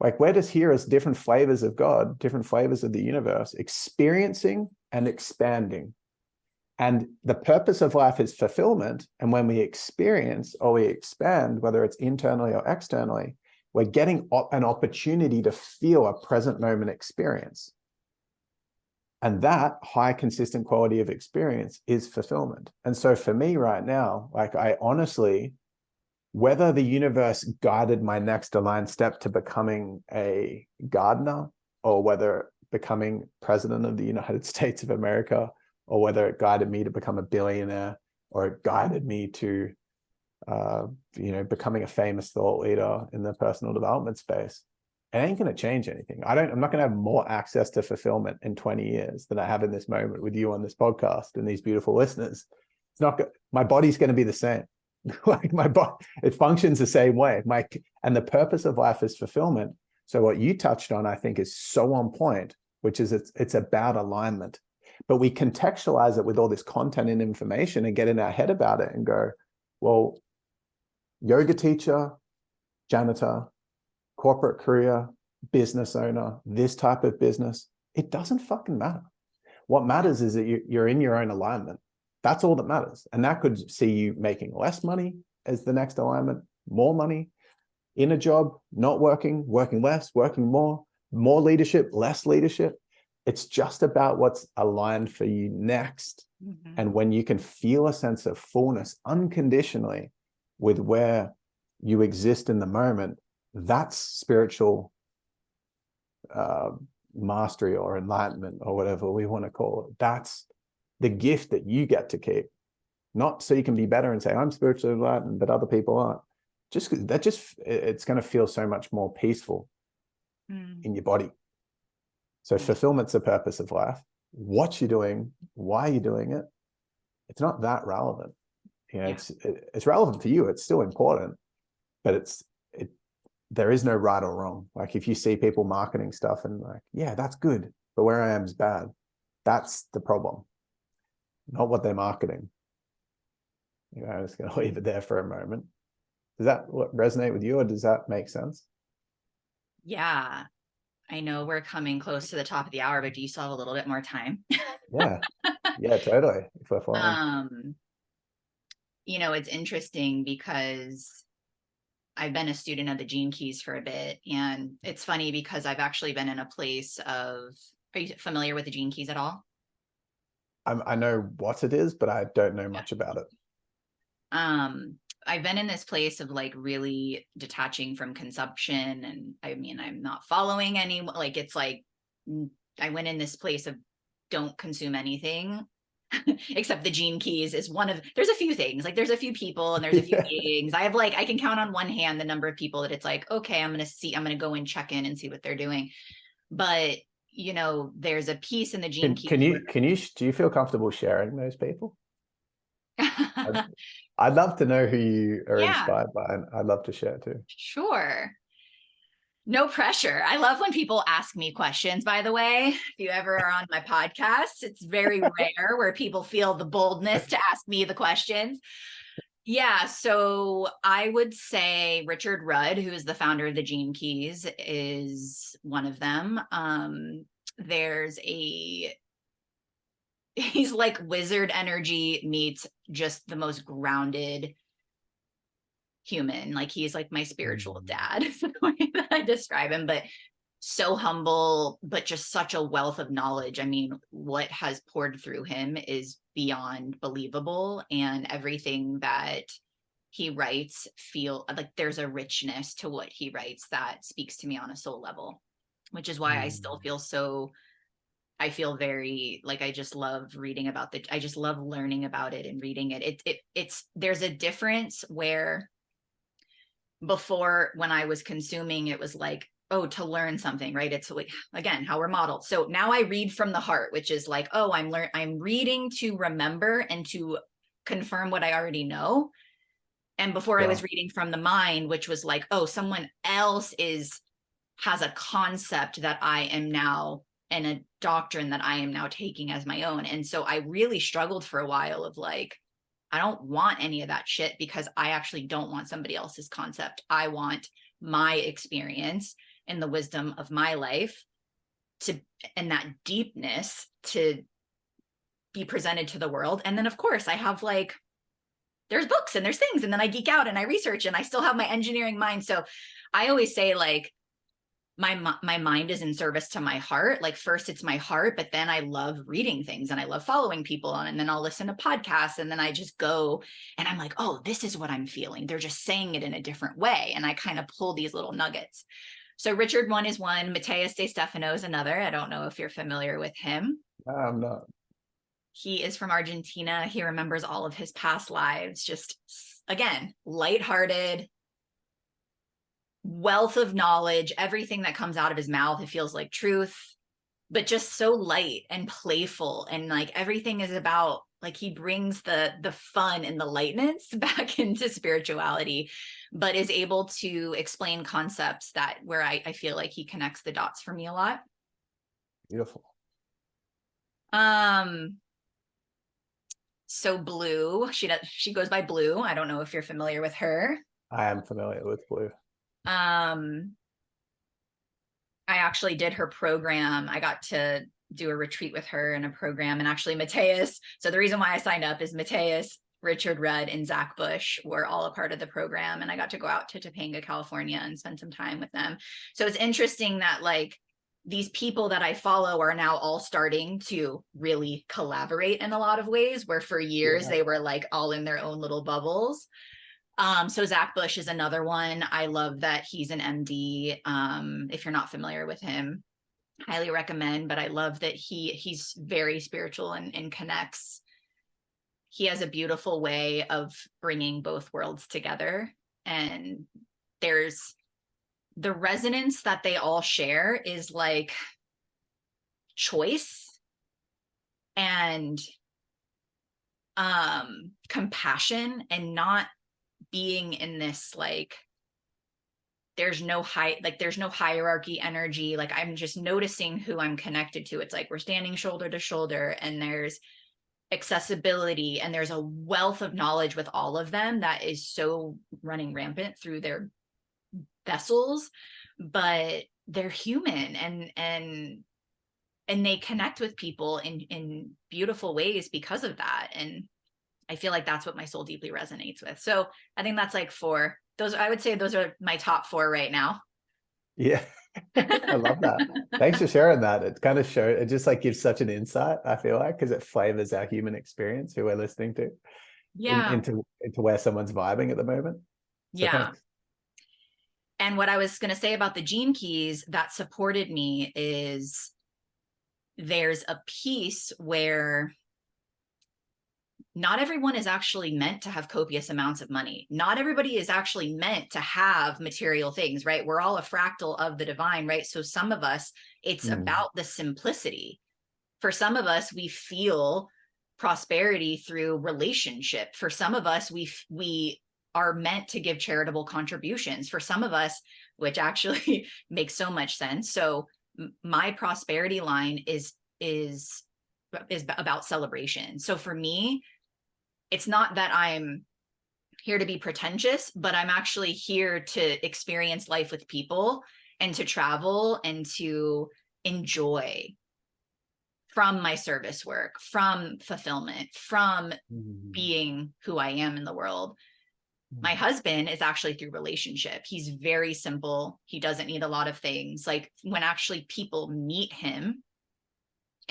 Like we're just here as different flavors of God, different flavors of the universe, experiencing and expanding. And the purpose of life is fulfillment. And when we experience or we expand, whether it's internally or externally, we're getting an opportunity to feel a present moment experience. And that high consistent quality of experience is fulfillment. And so for me right now, like I honestly, whether the universe guided my next aligned step to becoming a gardener, or whether becoming president of the United States of America, or whether it guided me to become a billionaire, or it guided me to becoming a famous thought leader in the personal development space. It ain't going to change anything. I'm not going to have more access to fulfillment in 20 years than I have in this moment with you on this podcast and these beautiful listeners. It's not good. My body's going to be the same. Like my body, it functions the same way. And the purpose of life is fulfillment. So what you touched on, I think, is so on point, which is it's about alignment. But we contextualize it with all this content and information and get in our head about it and go, well, yoga teacher, janitor, corporate career, business owner, this type of business, it doesn't fucking matter. What matters is that you're in your own alignment. That's all that matters. And that could see you making less money as the next alignment, more money in a job, not working, working less, working more leadership, less leadership. It's just about what's aligned for you next. Mm-hmm. And when you can feel a sense of fullness unconditionally with where you exist in the moment, that's spiritual mastery or enlightenment or whatever we want to call it. That's the gift that you get to keep, not so you can be better and say, I'm spiritually enlightened, but other people aren't. It's going to feel so much more peaceful in your body. So fulfillment's the purpose of life. What you're doing, why you're doing it, it's not that relevant. It's relevant to you. It's still important, but there is no right or wrong. Like if you see people marketing stuff and like, yeah, that's good, but where I am is bad. That's the problem, not what they're marketing. I'm just going to leave it there for a moment. Does that resonate with you, or does that make sense? Yeah. I know we're coming close to the top of the hour, but do you still have a little bit more time? Yeah, totally. If we're flying. It's interesting because I've been a student of the Gene Keys for a bit, and it's funny because I've actually been in a place of, are you familiar with the Gene Keys at all? I know what it is, but I don't know much about it. I've been in this place of like really detaching from consumption, and I mean, I'm not following any, like, it's like, I went in this place of don't consume anything except the Gene Keys is one of, there's a few things, like there's a few people and there's a few beings. I can count on one hand the number of people that it's like, okay, I'm going to go and check in and see what they're doing. But there's a piece in the Gene Keys. Do you feel comfortable sharing those people? I'd love to know who you are inspired by, and I'd love to share too. Sure. No pressure. I love when people ask me questions, by the way. If you ever are on my podcast, it's very rare where people feel the boldness to ask me the questions. Yeah, so I would say Richard Rudd, who is the founder of the Gene Keys, is one of them. He's like wizard energy meets just the most grounded human. Like he's like my spiritual dad is the way that I describe him, but so humble, but just such a wealth of knowledge. I mean, what has poured through him is beyond believable, and everything that he writes feel like there's a richness to what he writes that speaks to me on a soul level, which is why I still feel very like I just love reading about I just love learning about it and reading it. It's there's a difference where before, when I was consuming, it was like, oh, to learn something, right? It's like, again, how we're modeled. So now I read from the heart, which is like, oh, I'm reading to remember and to confirm what I already know. And before I was reading from the mind, which was like, oh, someone else has a concept that I am now, and a doctrine that I am now taking as my own. And so I really struggled for a while of like, I don't want any of that shit, because I actually don't want somebody else's concept. I want my experience and the wisdom of my life and that deepness to be presented to the world. And then of course I have like, there's books and there's things, and then I geek out and I research, and I still have my engineering mind. So I always say like, my mind is in service to my heart. Like first it's my heart, but then I love reading things and I love following people, and then I'll listen to podcasts, and then I just go and I'm like, oh, this is what I'm feeling. They're just saying it in a different way. And I kind of pull these little nuggets. So Richard one is one, Matthias De Stefano is another. I don't know if you're familiar with him. I'm not. He is from Argentina. He remembers all of his past lives. Just, again, lighthearted, wealth of knowledge. Everything that comes out of his mouth, it feels like truth, but just so light and playful. And like everything is about, like, he brings the fun and the lightness back into spirituality, but is able to explain concepts that where I feel like he connects the dots for me a lot. Beautiful. So Blue, she goes by Blue. I don't know if you're familiar with her. I am familiar with Blue. I actually did her program. I got to do a retreat with her in a program, and actually Mateus. So the reason why I signed up is Mateus, Richard Rudd, and Zach Bush were all a part of the program. And I got to go out to Topanga, California and spend some time with them. So it's interesting that like these people that I follow are now all starting to really collaborate in a lot of ways, where for years they were like all in their own little bubbles. So Zach Bush is another one. I love that he's an MD. If you're not familiar with him, highly recommend, but I love that he's very spiritual and connects. He has a beautiful way of bringing both worlds together. And there's the resonance that they all share is like choice and compassion, and not being in this like there's no hierarchy energy. Like I'm just noticing who I'm connected to. It's like we're standing shoulder to shoulder, and there's accessibility, and there's a wealth of knowledge with all of them that is so running rampant through their vessels, but they're human, and they connect with people in beautiful ways because of that. And I feel like that's what my soul deeply resonates with. So I think that's like 4. Those, I would say those are my top 4 right now. Yeah. I love that. Thanks for sharing that. It kind of it just like gives such an insight, I feel like, because it flavors our human experience who we're listening to into where someone's vibing at the moment. So thanks. And what I was going to say about the gene keys that supported me is there's a piece where not everyone is actually meant to have copious amounts of money. Not everybody is actually meant to have material things, right? We're all a fractal of the divine, right? So some of us, it's about the simplicity. For some of us, we feel prosperity through relationship. For some of us, we are meant to give charitable contributions. For some of us, which actually makes so much sense. So my prosperity line is about celebration. So for me, it's not that I'm here to be pretentious, but I'm actually here to experience life with people and to travel and to enjoy from my service work, from fulfillment, from being who I am in the world. My husband is actually through relationship. He's very simple. He doesn't need a lot of things. Like when actually people meet him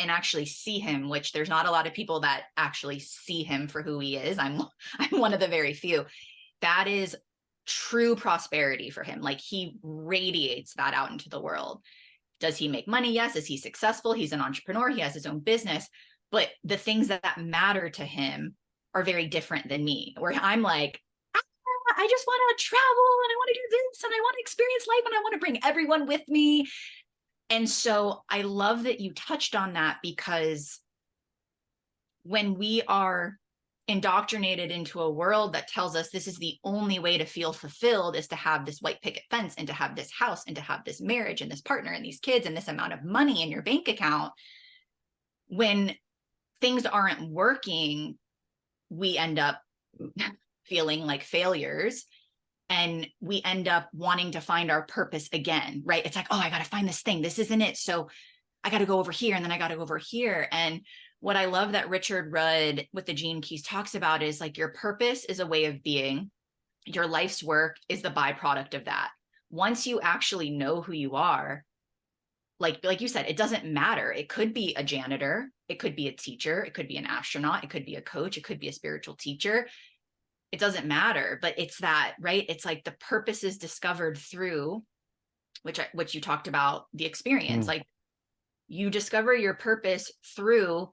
and actually see him, which there's not a lot of people that actually see him for who he is. I'm one of the very few. That is true prosperity for him. Like he radiates that out into the world. Does he make money? Yes. Is he successful? He's an entrepreneur. He has his own business. But the things that matter to him are very different than me, where I'm like, I just want to travel and I want to do this and I want to experience life and I want to bring everyone with me. And so I love that you touched on that, because when we are indoctrinated into a world that tells us this is the only way to feel fulfilled is to have this white picket fence and to have this house and to have this marriage and this partner and these kids and this amount of money in your bank account, when things aren't working, we end up feeling like failures. And we end up wanting to find our purpose again, right? It's like, oh, I got to find this thing. This isn't it. So I got to go over here and then I got to go over here. And what I love that Richard Rudd with the Gene Keys talks about is like your purpose is a way of being. Your life's work is the byproduct of that. Once you actually know who you are, like you said, it doesn't matter. It could be a janitor. It could be a teacher. It could be an astronaut. It could be a coach. It could be a spiritual teacher. It doesn't matter, but it's that, right? It's like the purpose is discovered through which you talked about, the experience. Like you discover your purpose through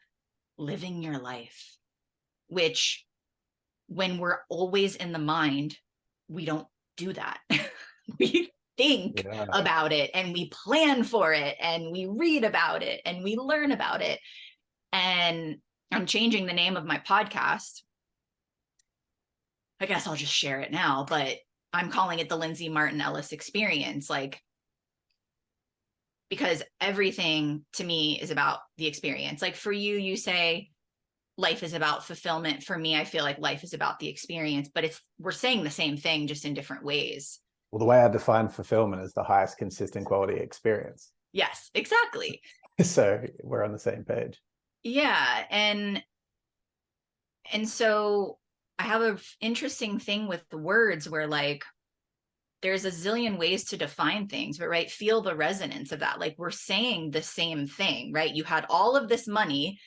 living your life, which when we're always in the mind, we don't do that. We think about it and we plan for it and we read about it and we learn about it. And I'm changing the name of my podcast. I guess I'll just share it now, but I'm calling it the Lindsay Martin Ellis Experience. Like, because everything to me is about the experience. Like for you, you say life is about fulfillment. For me, I feel like life is about the experience, but we're saying the same thing just in different ways. Well, the way I define fulfillment is the highest consistent quality experience. Yes, exactly. So we're on the same page. Yeah. And so I have an interesting thing with the words where like there's a zillion ways to define things, but right, feel the resonance of that. Like we're saying the same thing, right? You had all of this money,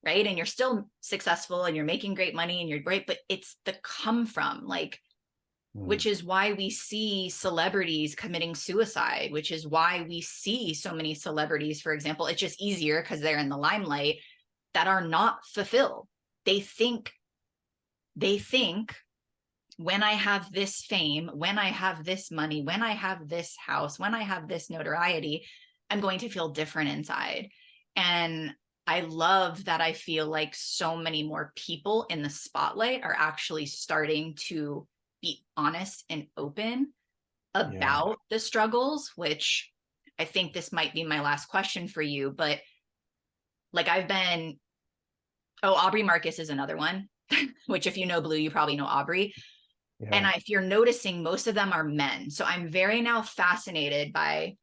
right? And you're still successful and you're making great money and you're great, but it's the come from, like, which is why we see celebrities committing suicide, which is why we see so many celebrities, for example, it's just easier because they're in the limelight, that are not fulfilled. They think when I have this fame, when I have this money, when I have this house, when I have this notoriety, I'm going to feel different inside. And I love that I feel like so many more people in the spotlight are actually starting to be honest and open about the struggles, which I think this might be my last question for you. But like Aubrey Marcus is another one, which if you know Blue, you probably know Aubrey. Yeah. And if you're noticing, most of them are men. So I'm very now fascinated by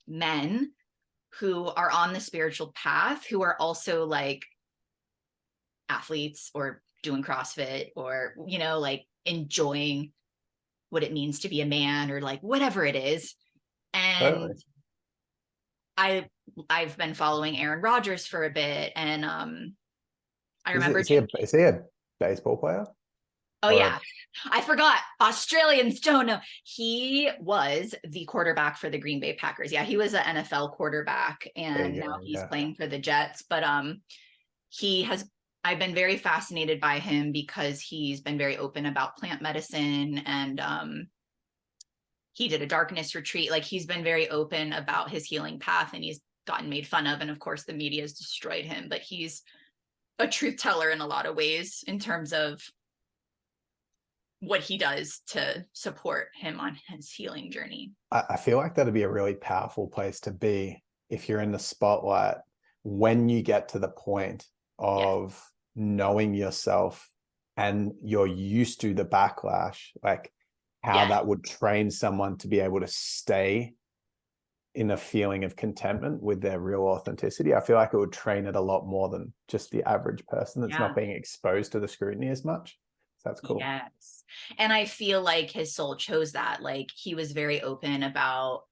men who are on the spiritual path, who are also like athletes or doing CrossFit or, you know, like enjoying what it means to be a man or like whatever it is. And I've been following Aaron Rodgers for a bit. And I remember. Is he a baseball player? Oh, yeah. I forgot. Australians don't know. He was the quarterback for the Green Bay Packers. Yeah, he was an NFL quarterback and now he's playing for the Jets. But I've been very fascinated by him because he's been very open about plant medicine and he did a darkness retreat. Like he's been very open about his healing path and he's gotten made fun of. And of course the media has destroyed him, but he's a truth teller in a lot of ways in terms of what he does to support him on his healing journey. I feel like that'd be a really powerful place to be if you're in the spotlight when you get to the point of knowing yourself and you're used to the backlash, like how that would train someone to be able to stay in a feeling of contentment with their real authenticity. I feel like it would train it a lot more than just the average person that's not being exposed to the scrutiny as much. That's cool. Yes. And I feel like his soul chose that. Like he was very open about,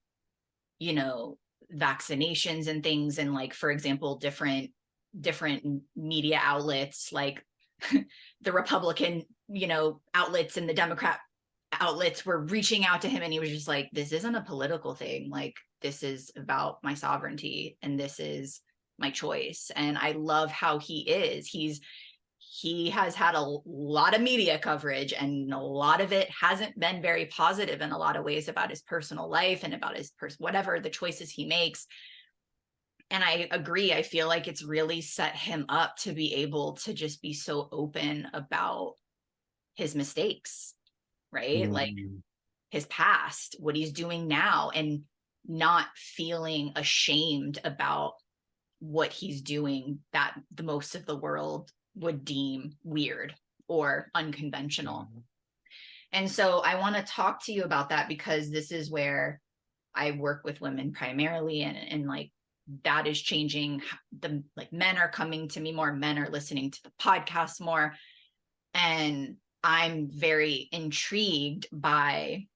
you know, vaccinations and things. And like, for example, different media outlets, like the Republican, you know, outlets and the Democrat outlets were reaching out to him. And he was just like, this isn't a political thing. Like, this is about my sovereignty and this is my choice. And I love how he is. He has had a lot of media coverage and a lot of it hasn't been very positive in a lot of ways about his personal life and about his whatever the choices he makes. And I agree. I feel like it's really set him up to be able to just be so open about his mistakes, right? Like his past, what he's doing now, and not feeling ashamed about what he's doing that the most of the world would deem weird or unconventional. And so I want to talk to you about that because this is where I work with women primarily, and like that is changing. Like men are coming to me more, men are listening to the podcast more, and I'm very intrigued by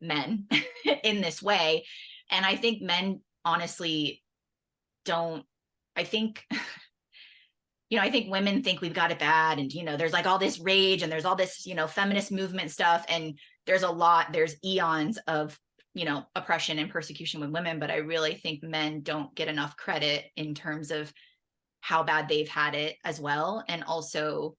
men in this way. And I think men honestly don't, I think women think we've got it bad. And, you know, there's like all this rage and there's all this, you know, feminist movement stuff. And there's eons of, you know, oppression and persecution with women. But I really think men don't get enough credit in terms of how bad they've had it as well, and also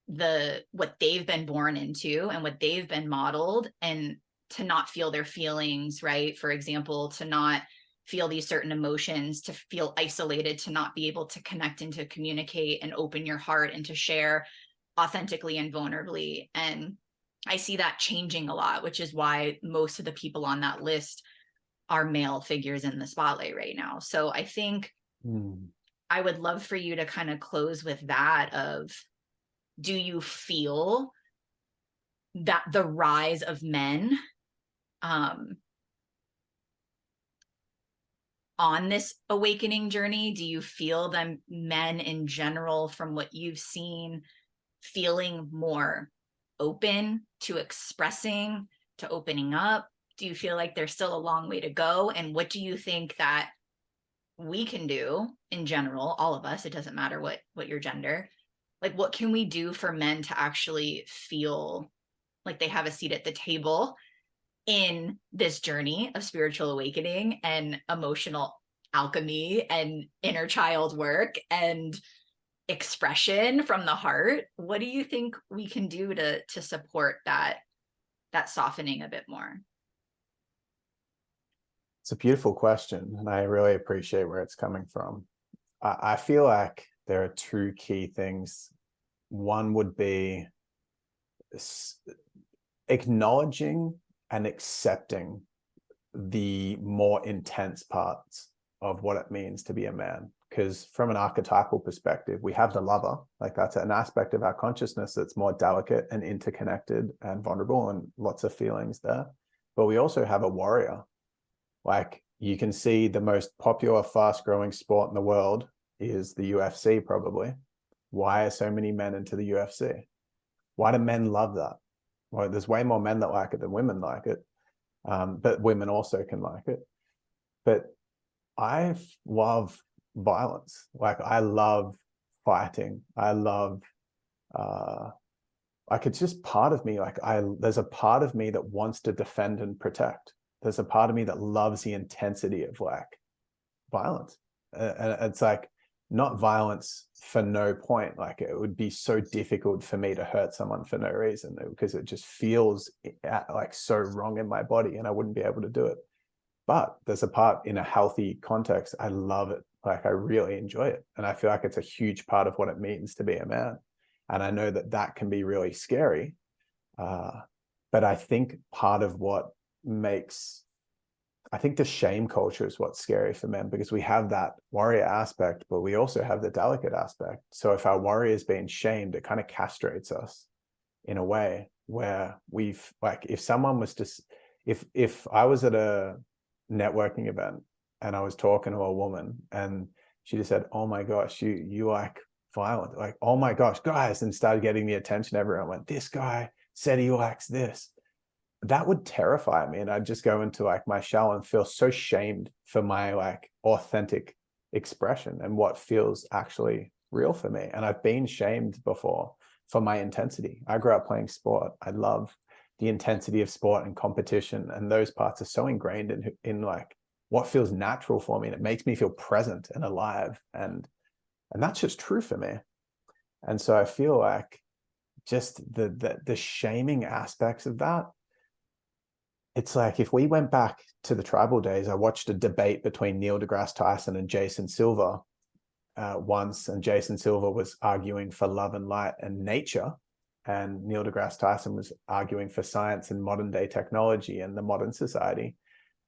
what they've been born into and what they've been modeled, and to not feel their feelings, right? For example, to not feel these certain emotions, to feel isolated, to not be able to connect and to communicate and open your heart and to share authentically and vulnerably. And I see that changing a lot, which is why most of the people on that list are male figures in the spotlight right now. So I think I would love for you to kind of close with that of, do you feel that the rise of men on this awakening journey, do you feel them, men in general, from what you've seen, feeling more open to expressing, to opening up? Do you feel like there's still a long way to go? And what do you think that we can do in general, all of us, it doesn't matter what your gender, like what can we do for men to actually feel like they have a seat at the table in this journey of spiritual awakening and emotional alchemy and inner child work and expression from the heart? What do you think we can do to support that softening a bit more? It's a beautiful question, and I really appreciate where it's coming from. I feel like there are two key things. One would be acknowledging and accepting the more intense parts of what it means to be a man. Because from an archetypal perspective, we have the lover, like that's an aspect of our consciousness that's more delicate and interconnected and vulnerable and lots of feelings there. But we also have a warrior. Like you can see the most popular, fast growing sport in the world is the UFC probably. Why are so many men into the UFC? Why do men love that? Well, there's way more men that like it than women like it. But women also can like it. But I love violence. Like I love fighting. I love, like it's just part of me. Like there's a part of me that wants to defend and protect. There's a part of me that loves the intensity of like violence. And it's like not violence for no point. Like it would be so difficult for me to hurt someone for no reason because it just feels like so wrong in my body and I wouldn't be able to do it. But there's a part in a healthy context. I love it. Like I really enjoy it. And I feel like it's a huge part of what it means to be a man. And I know that that can be really scary. But I think part of what makes, I think the shame culture is what's scary for men, because we have that warrior aspect, but we also have the delicate aspect. So if our warrior is being shamed, it kind of castrates us in a way where we've like, if someone was just, if I was at a networking event and I was talking to a woman and she just said, oh my gosh, you like violent, like, oh my gosh, guys, and started getting the attention, everyone went, this guy said he likes this. That would terrify me. And I'd just go into like my shell and feel so shamed for my like authentic expression and what feels actually real for me. And I've been shamed before for my intensity. I grew up playing sport. I love the intensity of sport and competition. And those parts are so ingrained in like what feels natural for me. And it makes me feel present and alive. And that's just true for me. And so I feel like just the shaming aspects of that, it's like if we went back to the tribal days, I watched a debate between Neil deGrasse Tyson and Jason Silver once, and Jason Silver was arguing for love and light and nature, and Neil deGrasse Tyson was arguing for science and modern day technology and the modern society.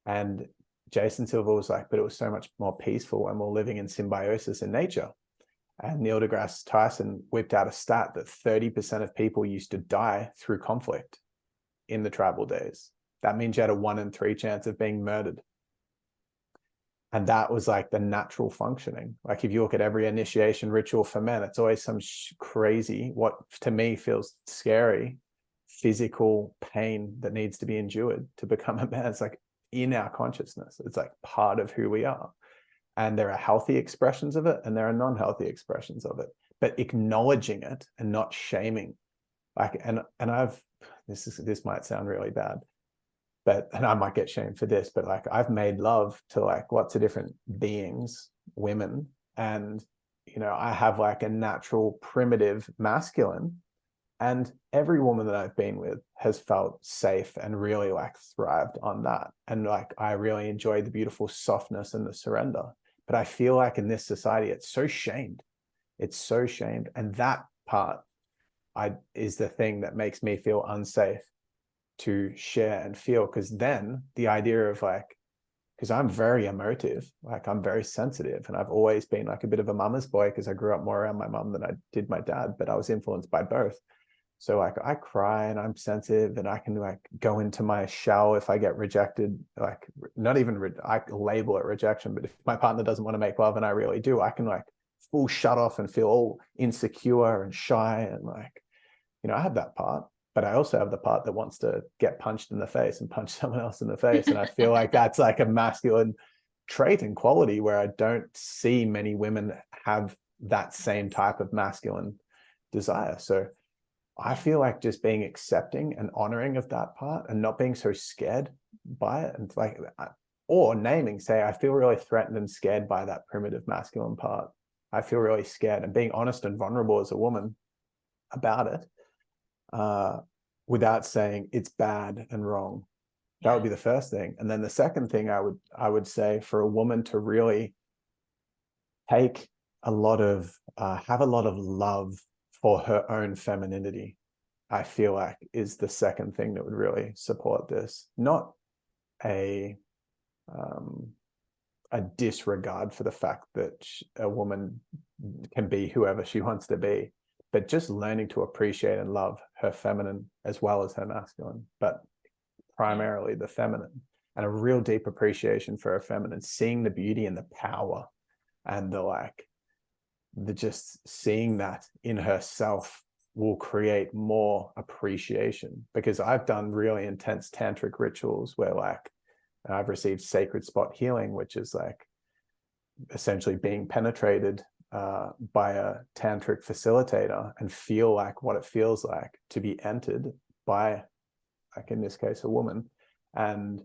And Jason Silver was like, but it was so much more peaceful when we're living in symbiosis in nature. And Neil deGrasse Tyson whipped out a stat that 30% of people used to die through conflict in the tribal days. That means you had a 1 in 3 chance of being murdered. And that was like the natural functioning. Like if you look at every initiation ritual for men, it's always some crazy, what to me feels scary, physical pain that needs to be endured to become a man. It's like in our consciousness. It's like part of who we are. And there are healthy expressions of it and there are non-healthy expressions of it. But acknowledging it and not shaming. Like, and I've, this might sound really bad, and I might get shamed for this, but like I've made love to like lots of different beings, women, and I have like a natural primitive masculine, and every woman that I've been with has felt safe and really like thrived on that. And like, I really enjoy the beautiful softness and the surrender. But I feel like in this society, it's so shamed. It's so shamed. And that part is the thing that makes me feel unsafe to share and feel. Because then the idea of like, because I'm very emotive, like I'm very sensitive, and I've always been like a bit of a mama's boy because I grew up more around my mum than I did my dad, but I was influenced by both. So like I cry and I'm sensitive, and I can like go into my shell if I get rejected, like not even I label it rejection, but if my partner doesn't want to make love and I really do, I can like full shut off and feel all insecure and shy, and like, I have that part, but I also have the part that wants to get punched in the face and punch someone else in the face. And I feel like that's like a masculine trait and quality where I don't see many women have that same type of masculine desire. So I feel like just being accepting and honoring of that part and not being so scared by it, and like, or naming, say, I feel really threatened and scared by that primitive masculine part. I feel really scared, and being honest and vulnerable as a woman about it, without saying it's bad and wrong. That would be the first thing. And then the second thing I would say, for a woman to really take a lot of have a lot of love for her own femininity, I feel like is the second thing that would really support this. Not a disregard for the fact that a woman can be whoever she wants to be, but just learning to appreciate and love her feminine as well as her masculine, but primarily the feminine, and a real deep appreciation for her feminine, seeing the beauty and the power and the just seeing that in herself will create more appreciation. Because I've done really intense tantric rituals where like I've received sacred spot healing, which is like essentially being penetrated by a tantric facilitator, and feel like what it feels like to be entered by, like in this case, a woman, and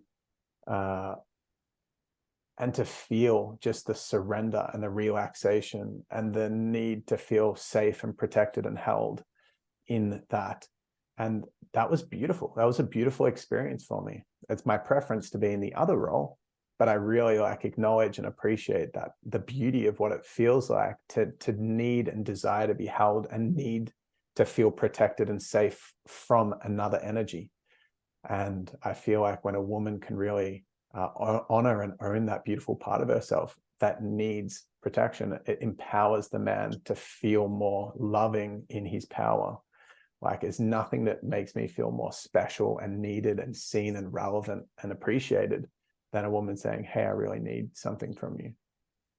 to feel just the surrender and the relaxation and the need to feel safe and protected and held in that. And that was beautiful. That was a beautiful experience for me. It's my preference to be in the other role, but I really like acknowledge and appreciate that the beauty of what it feels like to need and desire to be held and need to feel protected and safe from another energy. And I feel like when a woman can really honor and own that beautiful part of herself that needs protection, it empowers the man to feel more loving in his power. Like, there's nothing that makes me feel more special and needed and seen and relevant and appreciated than a woman saying, hey, I really need something from you.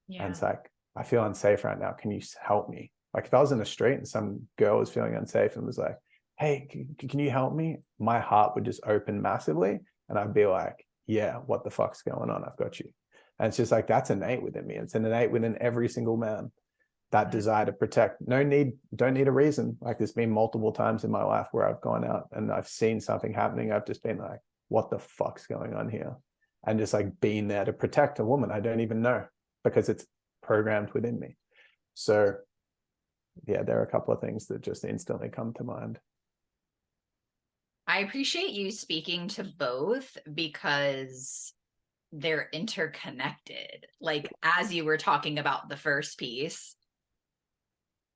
Yeah. And it's like, I feel unsafe right now. Can you help me? Like, if I was in the street and some girl was feeling unsafe and was like, hey, can you help me? My heart would just open massively. And I'd be like, yeah, what the fuck's going on? I've got you. And it's just like, that's innate within me. It's innate within every single man, that desire to protect. Don't need a reason. Like, there's been multiple times in my life where I've gone out and I've seen something happening. I've just been like, what the fuck's going on here? And just like being there to protect a woman I don't even know, because it's programmed within me. So yeah, there are a couple of things that just instantly come to mind. I appreciate you speaking to both because they're interconnected. Like, as you were talking about the first piece,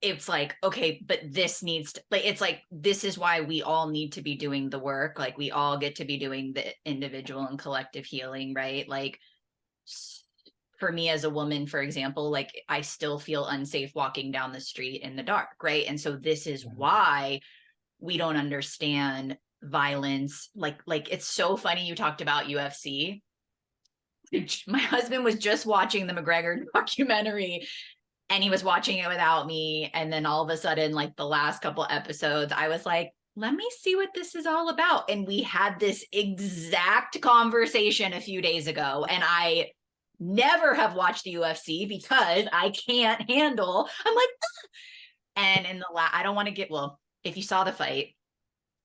it's like, okay, but this needs to, like, it's like, this is why we all need to be doing the work. Like, we all get to be doing the individual and collective healing, right? Like, for me as a woman, for example, like, I still feel unsafe walking down the street in the dark, right? And so this is why we don't understand violence. Like it's so funny you talked about UFC. My husband was just watching the McGregor documentary, and he was watching it without me, and then all of a sudden, like the last couple episodes, I was like, let me see what this is all about. And we had this exact conversation a few days ago, and I never have watched the UFC because I can't handle, I'm like, ah! And in the I don't want to get, well, if you saw the fight,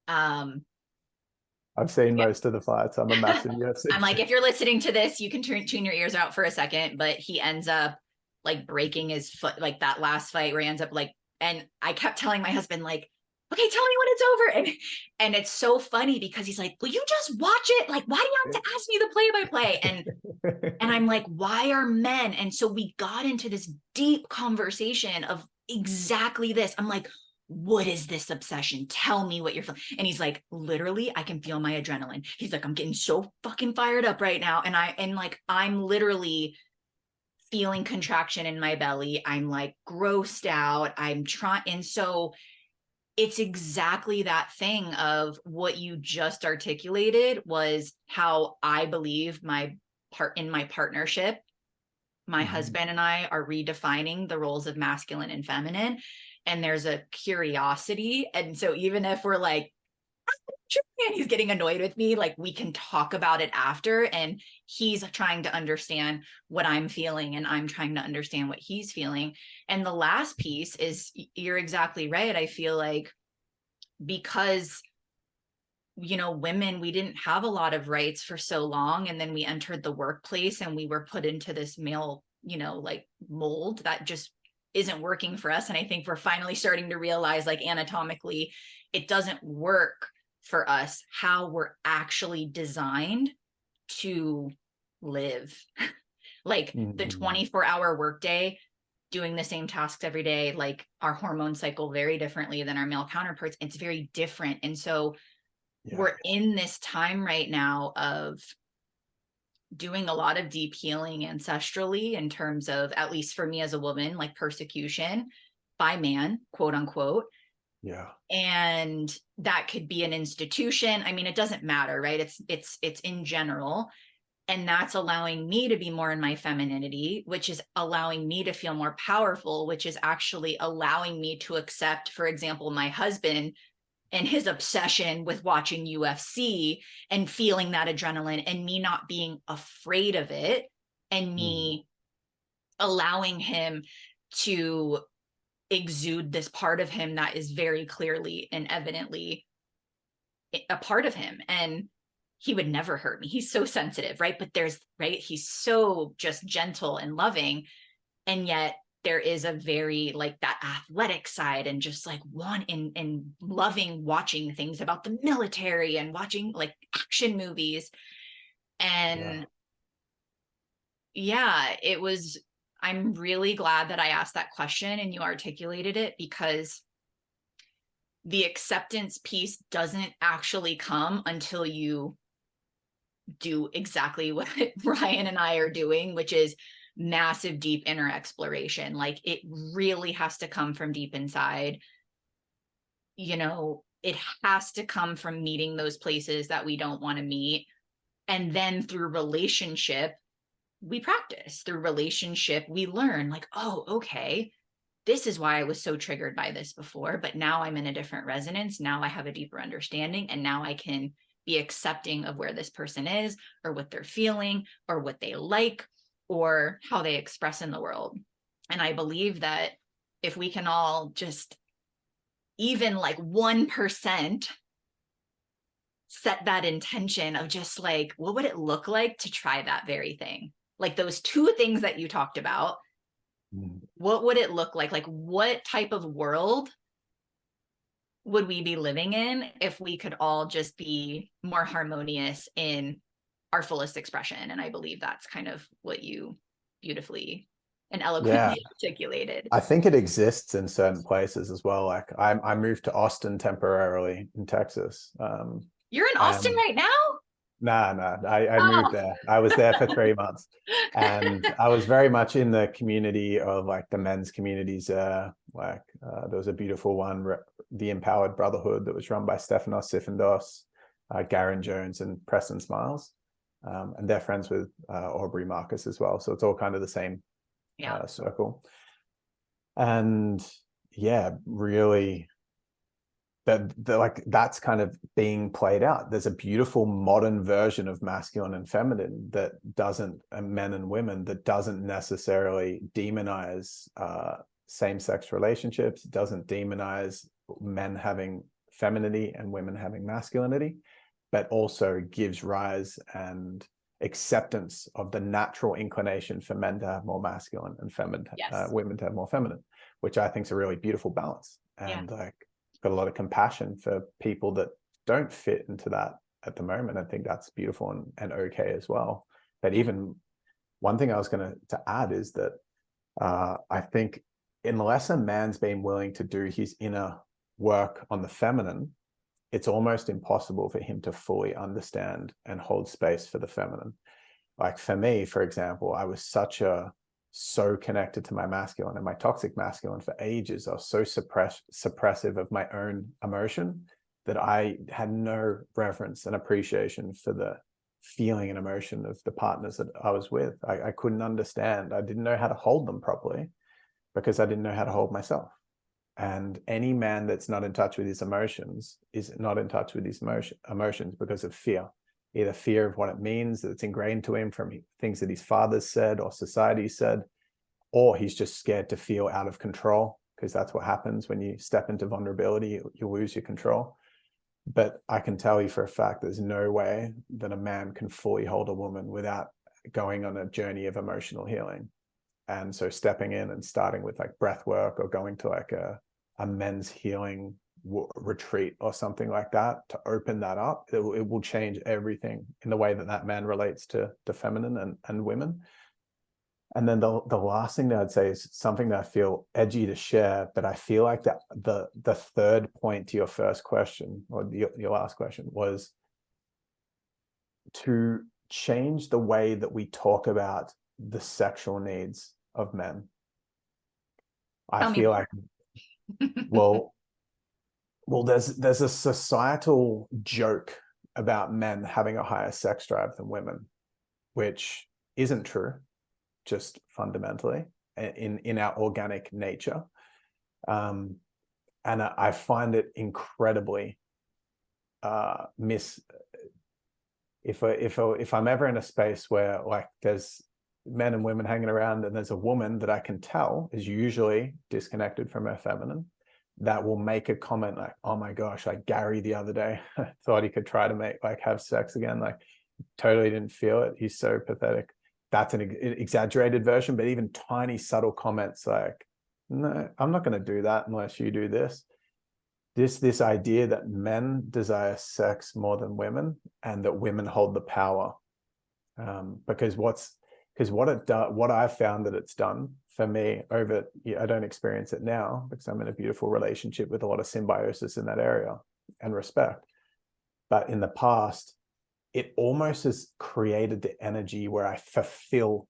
I've seen most of the fights. I'm a massive UFC. I'm like, if you're listening to this, you can tune your ears out for a second, but he ends up like breaking his foot, like that last fight where he ends up like, and I kept telling my husband, like, okay, tell me when it's over. And it's so funny because he's like, will you just watch it? Like, why do you have to ask me the play-by-play? And I'm like, why are men? And so we got into this deep conversation of exactly this. I'm like, what is this obsession? Tell me what you're feeling. And he's like, literally, I can feel my adrenaline. He's like, I'm getting so fucking fired up right now. And like, I'm literally feeling contraction in my belly. I'm like grossed out. I'm trying. And so it's exactly that thing of what you just articulated was how I believe my partnership, my husband and I are redefining the roles of masculine and feminine. And there's a curiosity. And so even if we're like, and he's getting annoyed with me, like we can talk about it after, and he's trying to understand what I'm feeling and I'm trying to understand what he's feeling. And the last piece is, you're exactly right. I feel like because women, we didn't have a lot of rights for so long, and then we entered the workplace and we were put into this male like mold that just isn't working for us. And I think we're finally starting to realize, like, anatomically it doesn't work for us how we're actually designed to live. Like the 24-hour workday, doing the same tasks every day, like our hormone cycle very differently than our male counterparts. It's very different. And so we're in this time right now of doing a lot of deep healing ancestrally, in terms of, at least for me as a woman, like persecution by man, quote unquote. Yeah. And that could be an institution. I mean, it doesn't matter, right? It's in general. And that's allowing me to be more in my femininity, which is allowing me to feel more powerful, which is actually allowing me to accept, for example, my husband and his obsession with watching UFC and feeling that adrenaline, and me not being afraid of it, and me allowing him to exude this part of him that is very clearly and evidently a part of him. And he would never hurt me. He's so sensitive, right? But he's so just gentle and loving. And yet there is a very, like, that athletic side, and just like and loving watching things about the military and watching like action movies. And I'm really glad that I asked that question and you articulated it, because the acceptance piece doesn't actually come until you do exactly what Ryan and I are doing, which is massive, deep inner exploration. Like, it really has to come from deep inside. It has to come from meeting those places that we don't want to meet. And then through relationship, we practice. Through relationship, we learn, like, oh, okay, this is why I was so triggered by this before, but now I'm in a different resonance. Now I have a deeper understanding, and now I can be accepting of where this person is, or what they're feeling, or what they like, or how they express in the world. And I believe that if we can all just, even like 1%, set that intention of just like, what would it look like to try that very thing? Like those two things that you talked about, what would it look like? Like, what type of world would we be living in if we could all just be more harmonious in our fullest expression? And I believe that's kind of what you beautifully and eloquently articulated. I think it exists in certain places as well. Like I moved to Austin temporarily in Texas. You're in Austin right now? Nah. I moved there. I was there for 3 months, and I was very much in the community of like the men's communities. There was a beautiful one, the Empowered Brotherhood, that was run by Stefanos Sifandos, Garen Jones, and Preston Smiles, and they're friends with Aubrey Marcus as well. So it's all kind of the same circle. And really, that's kind of being played out. There's a beautiful modern version of masculine and feminine that doesn't, and men and women, that doesn't necessarily demonize same-sex relationships. It doesn't demonize men having femininity and women having masculinity, but also gives rise and acceptance of the natural inclination for men to have more masculine and feminine, Yes. women to have more feminine, which I think is a really beautiful balance. And like, got a lot of compassion for people that don't fit into that at the moment. I think that's beautiful and okay as well. But even one thing I was going to add is that I think unless a man's been willing to do his inner work on the feminine, it's almost impossible for him to fully understand and hold space for the feminine. Like for me, for example, I was so connected to my masculine and my toxic masculine for ages. I was so suppressive of my own emotion that I had no reverence and appreciation for the feeling and emotion of the partners that I was with. I couldn't understand. I didn't know how to hold them properly because I didn't know how to hold myself. And any man that's not in touch with his emotions is not in touch with his emotions because of fear. Either fear of what it means that's ingrained to him from things that his father's said or society said, or he's just scared to feel out of control, because that's what happens when you step into vulnerability, you lose your control. But I can tell you for a fact, there's no way that a man can fully hold a woman without going on a journey of emotional healing. And so stepping in and starting with like breath work or going to like a men's healing retreat or something like that to open that up, it will change everything in the way that that man relates to feminine and women. And then the last thing that I'd say is something that I feel edgy to share, but I feel like that the third point to your first question or your last question was to change the way that we talk about the sexual needs of men. I feel like, well, there's a societal joke about men having a higher sex drive than women, which isn't true, just fundamentally in our organic nature. And I find it incredibly if I'm ever in a space where like there's men and women hanging around and there's a woman that I can tell is usually disconnected from her feminine, that will make a comment like, oh my gosh, like Gary the other day thought he could try to have sex again, like totally didn't feel it, he's so pathetic. That's an exaggerated version, but even tiny subtle comments like, no, I'm not going to do that unless you do this. This idea that men desire sex more than women and that women hold the power. Because what I've found that it's done for me over, I don't experience it now because I'm in a beautiful relationship with a lot of symbiosis in that area and respect. But in the past, it almost has created the energy where I fulfill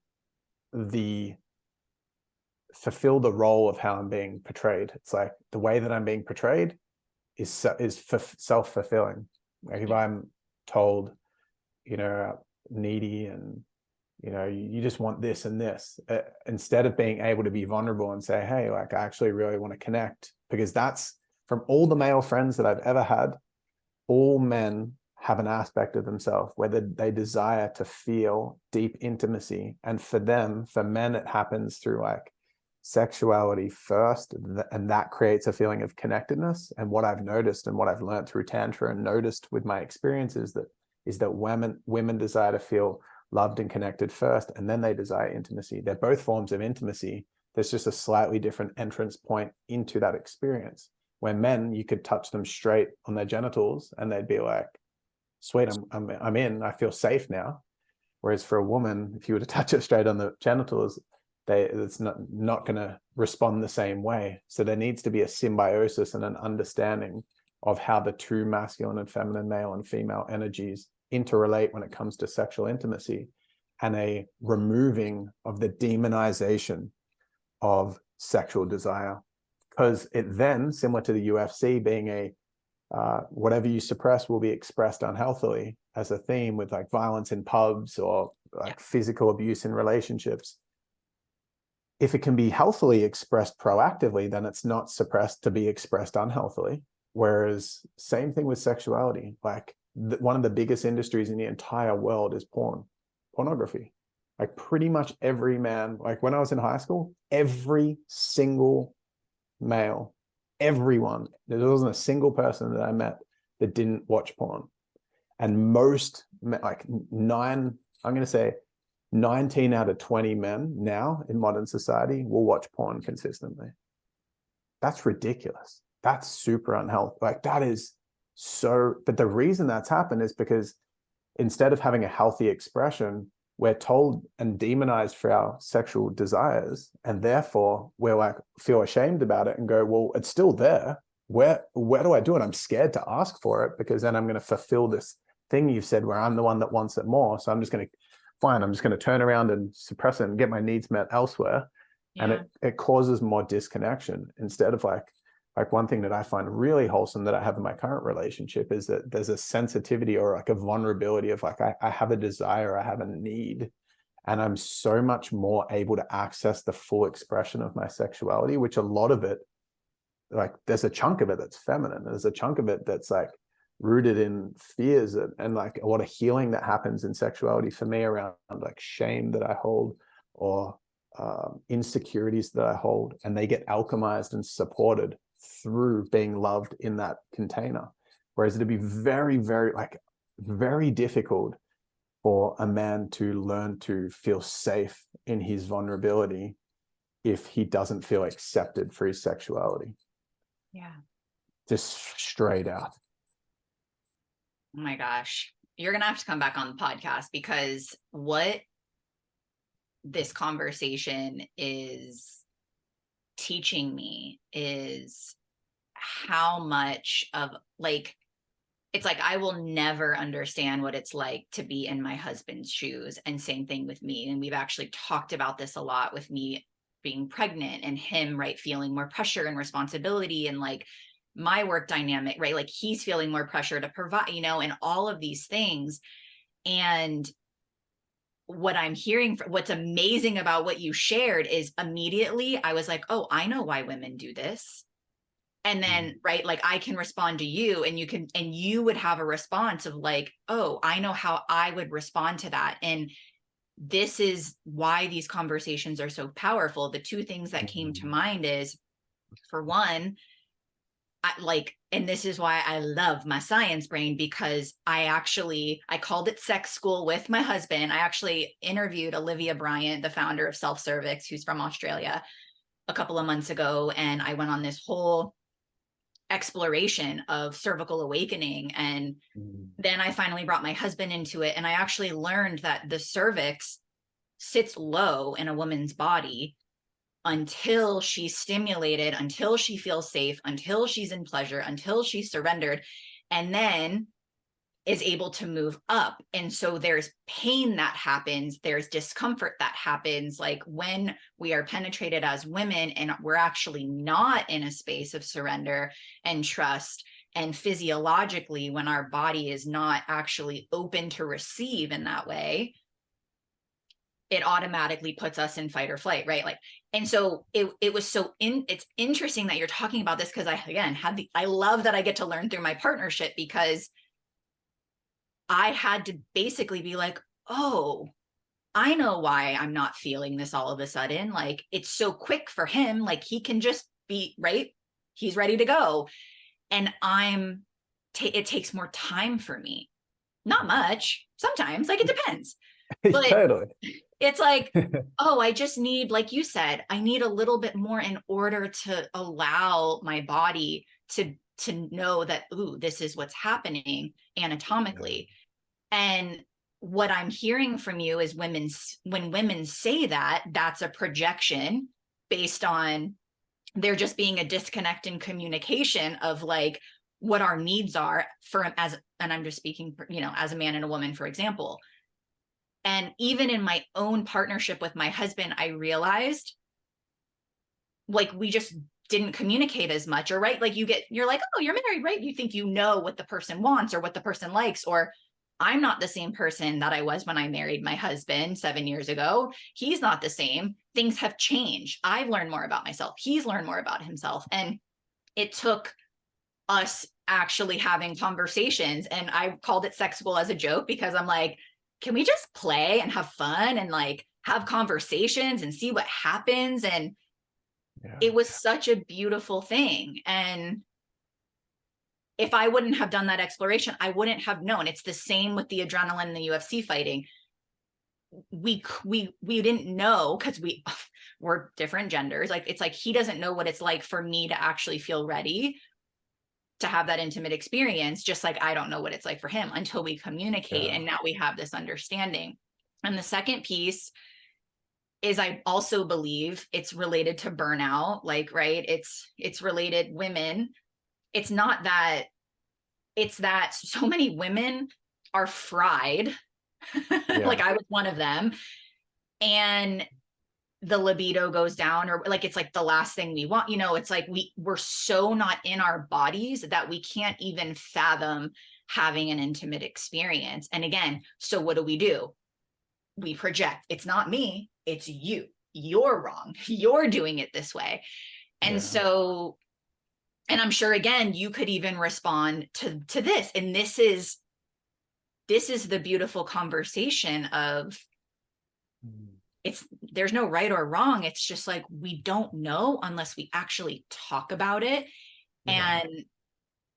the role of how I'm being portrayed. It's like the way that I'm being portrayed is self-fulfilling. Like if I'm told, needy and you just want this and this, instead of being able to be vulnerable and say, hey, like I actually really want to connect, because that's from all the male friends that I've ever had, all men have an aspect of themselves where they desire to feel deep intimacy. And for men, it happens through like sexuality first, and that creates a feeling of connectedness. And what I've noticed and what I've learned through Tantra and noticed with my experiences is that women desire to feel loved and connected first, and then they desire intimacy. They're both forms of intimacy. There's just a slightly different entrance point into that experience. Where men, you could touch them straight on their genitals and they'd be like, sweet, I'm in, I feel safe now. Whereas for a woman, if you were to touch it straight on the genitals, it's not going to respond the same way. So there needs to be a symbiosis and an understanding of how the two masculine and feminine, male and female energies interrelate when it comes to sexual intimacy, and a removing of the demonization of sexual desire. Because it then, similar to the UFC being whatever you suppress will be expressed unhealthily as a theme with like violence in pubs or like physical abuse in relationships. If it can be healthily expressed proactively, then it's not suppressed to be expressed unhealthily. Whereas same thing with sexuality, like one of the biggest industries in the entire world is pornography. Like pretty much every man, like when I was in high school, every single male, everyone, there wasn't a single person that I met that didn't watch porn. And most, like 9 I'm going to say 19 out of 20 men now in modern society will watch porn consistently. That's ridiculous. That's super unhealthy. Like that is so, but the reason that's happened is because instead of having a healthy expression, we're told and demonized for our sexual desires. And therefore we're like, feel ashamed about it and go, well, it's still there. Where do I do it? I'm scared to ask for it because then I'm going to fulfill this thing you've said where I'm the one that wants it more. So I'm just going to turn around and suppress it and get my needs met elsewhere. Yeah. And it causes more disconnection instead of like one thing that I find really wholesome that I have in my current relationship is that there's a sensitivity or like a vulnerability of like, I have a desire, I have a need, and I'm so much more able to access the full expression of my sexuality, which a lot of it, like there's a chunk of it that's feminine. There's a chunk of it that's like rooted in fears and like a lot of healing that happens in sexuality for me around like shame that I hold or insecurities that I hold, and they get alchemized and supported through being loved in that container. Whereas it'd be very, very like very difficult for a man to learn to feel safe in his vulnerability if he doesn't feel accepted for his sexuality. Yeah. Just straight out. Oh my gosh. You're going to have to come back on the podcast because what this conversation is teaching me is how much of like, it's like, I will never understand what it's like to be in my husband's shoes, and same thing with me. And we've actually talked about this a lot with me being pregnant and him, right, feeling more pressure and responsibility and like my work dynamic, right? Like he's feeling more pressure to provide, and all of these things. And what I'm hearing, what's amazing about what you shared is immediately I was like, oh, I know why women do this. And then, right, like I can respond to you and you would have a response of like, oh, I know how I would respond to that. And this is why these conversations are so powerful. The two things that came to mind is, for one, and this is why I love my science brain, because I called it sex school with my husband. I actually interviewed Olivia Bryant, the founder of Self Cervix, who's from Australia, a couple of months ago. And I went on this whole exploration of cervical awakening. And then I finally brought my husband into it. And I actually learned that the cervix sits low in a woman's body until she's stimulated, until she feels safe, until she's in pleasure, until she's surrendered, and then is able to move up. And so there's pain that happens, there's discomfort that happens, like when we are penetrated as women and we're actually not in a space of surrender and trust, and physiologically when our body is not actually open to receive in that way, it automatically puts us in fight or flight, right? Like, and so it was it's interesting that you're talking about this, because I love that I get to learn through my partnership, because I had to basically be like, oh, I know why I'm not feeling this all of a sudden. Like, it's so quick for him. Like, he can just be, right? He's ready to go. And it takes more time for me. Not much. Sometimes, like, it depends. But Totally. It's like, oh, I just need, like you said, I need a little bit more in order to allow my body to know that, ooh, this is what's happening anatomically. And what I'm hearing from you is when women say that, that's a projection based on there just being a disconnect in communication of like what our needs are and I'm just speaking, as a man and a woman, for example. And even in my own partnership with my husband, I realized like we just didn't communicate as much, or right, like you're like, oh, you're married, right? You think you know what the person wants or what the person likes, or I'm not the same person that I was when I married my husband 7 years ago. He's not the same. Things have changed. I've learned more about myself. He's learned more about himself. And it took us actually having conversations. And I called it sex school as a joke, because I'm like, can we just play and have fun and like have conversations and see what happens? And it was such a beautiful thing. And if I wouldn't have done that exploration, I wouldn't have known. It's the same with the adrenaline and the UFC fighting. we didn't know, because we're different genders. Like, it's like he doesn't know what it's like for me to actually feel ready to have that intimate experience, just like I don't know what it's like for him, until we communicate. Yeah. And now we have this understanding. And the second piece is, I also believe it's related to burnout. Like, right, it's related, women, it's not that, it's that so many women are fried. Yeah. Like, I was one of them. And the libido goes down, or like, it's like the last thing we want, it's like we're so not in our bodies that we can't even fathom having an intimate experience. And again, so what do? We project. It's not me, it's you. You're wrong. You're doing it this way. And Yeah. so, and I'm sure, again, you could even respond to this. And this is the beautiful conversation of, there's no right or wrong. It's just like, we don't know unless we actually talk about it. Yeah. And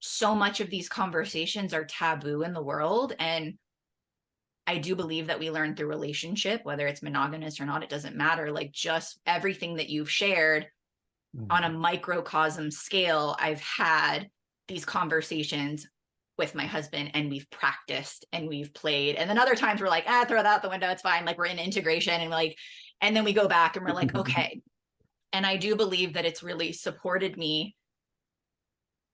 so much of these conversations are taboo in the world. And I do believe that we learn through relationship, whether it's monogamous or not, it doesn't matter. Like, just everything that you've shared on a microcosm scale, I've had these conversations with my husband, and we've practiced and we've played. And then other times we're like, throw that out the window, it's fine. Like, we're in integration, and like, and then we go back and we're like, okay. And I do believe that it's really supported me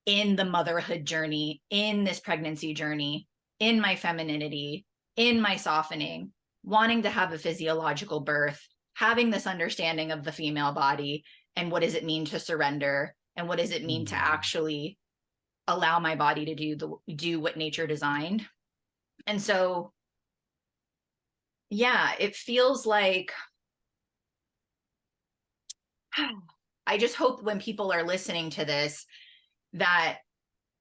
in the motherhood journey, in this pregnancy journey, in my femininity, in my softening, wanting to have a physiological birth, having this understanding of the female body, and what does it mean to surrender, and what does it mean to actually allow my body to do what nature designed. And so, yeah, it feels like, I just hope when people are listening to this, that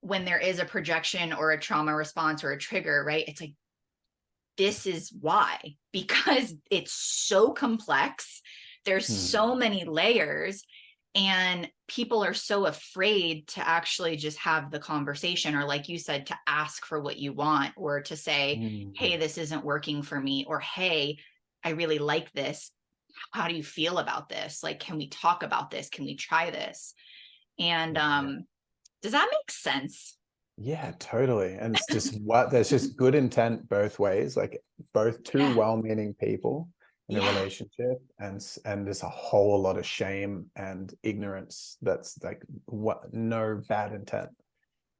when there is a projection or a trauma response or a trigger, right, it's like, this is why, because it's so complex. There's so many layers, and people are so afraid to actually just have the conversation, or like you said, to ask for what you want, or to say, hey, this isn't working for me, or hey, I really like this. How do you feel about this? Like, can we talk about this? Can we try this? And does that make sense? Yeah, totally. And it's just what there's just good intent both ways, like both two Yeah. well-meaning people in a Yeah. relationship, and there's a whole lot of shame and ignorance that's like no bad intent.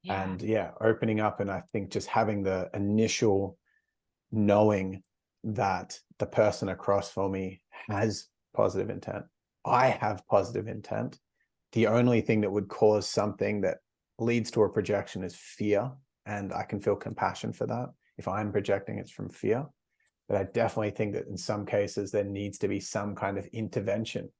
Yeah. And yeah, opening up, and I think just having the initial knowing that the person across for me has positive intent. I have positive intent. The only thing that would cause something that leads to a projection is fear. And I can feel compassion for that. If I'm projecting, it's from fear. But I definitely think that in some cases, there needs to be some kind of intervention,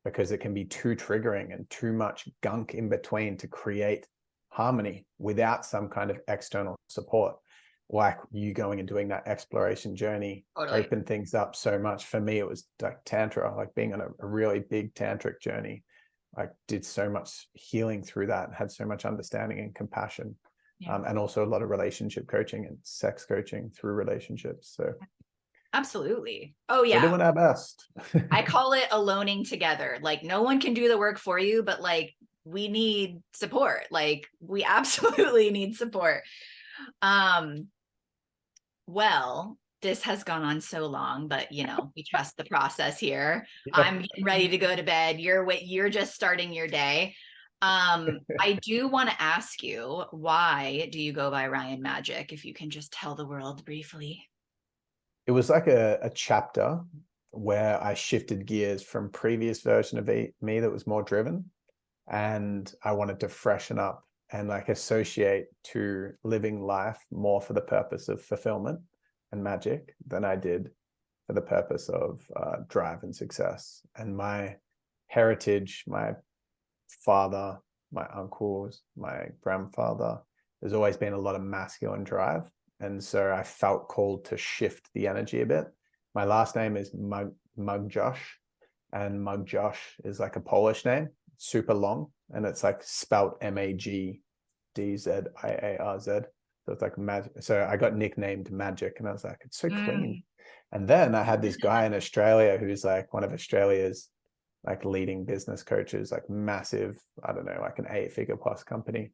because it can be too triggering and too much gunk in between to create harmony without some kind of external support. Like you going and doing that exploration journey, Totally. opened things up so much. For me, it was like Tantra, like being on a really big tantric journey. I did so much healing through that and had so much understanding and compassion. Yeah. And also a lot of relationship coaching and sex coaching through relationships. So Absolutely. Oh we're yeah. doing our best. I call it aloning together. Like, no one can do the work for you, but like, we need support. Like, we absolutely need support. Um, well, this has gone on so long, but we trust the process here. Yeah. I'm getting ready to go to bed. You're just starting your day. I do want to ask you, why do you go by Ryan Magic? If you can just tell the world briefly. It was like a chapter where I shifted gears from previous version of me that was more driven, and I wanted to freshen up and like associate to living life more for the purpose of fulfillment and magic than I did for the purpose of drive and success. And my heritage, my father, my uncles, my grandfather, there's always been a lot of masculine drive. And so I felt called to shift the energy a bit. My last name is Mug Josh, and Mug Josh is like a Polish name, super long, and it's like spelt MAGDZIARZ. So it's like magic. So I got nicknamed Magic, and I was like, it's so clean. Mm. And then I had this guy in Australia who's like one of Australia's like leading business coaches, like massive, I don't know, like an 8-figure plus company.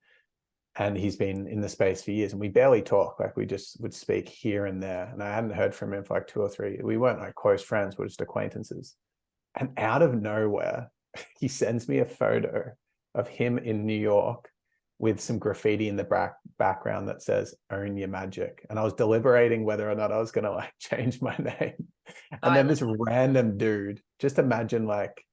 And he's been in the space for years, and we barely talk. Like we just would speak here and there. And I hadn't heard from him for like 2 or 3. We weren't like close friends, we're just acquaintances. And out of nowhere, he sends me a photo of him in New York with some graffiti in the background that says "Own Your Magic." And I was deliberating whether or not I was going to like change my name. Oh, And I then love this random dude, just imagine like,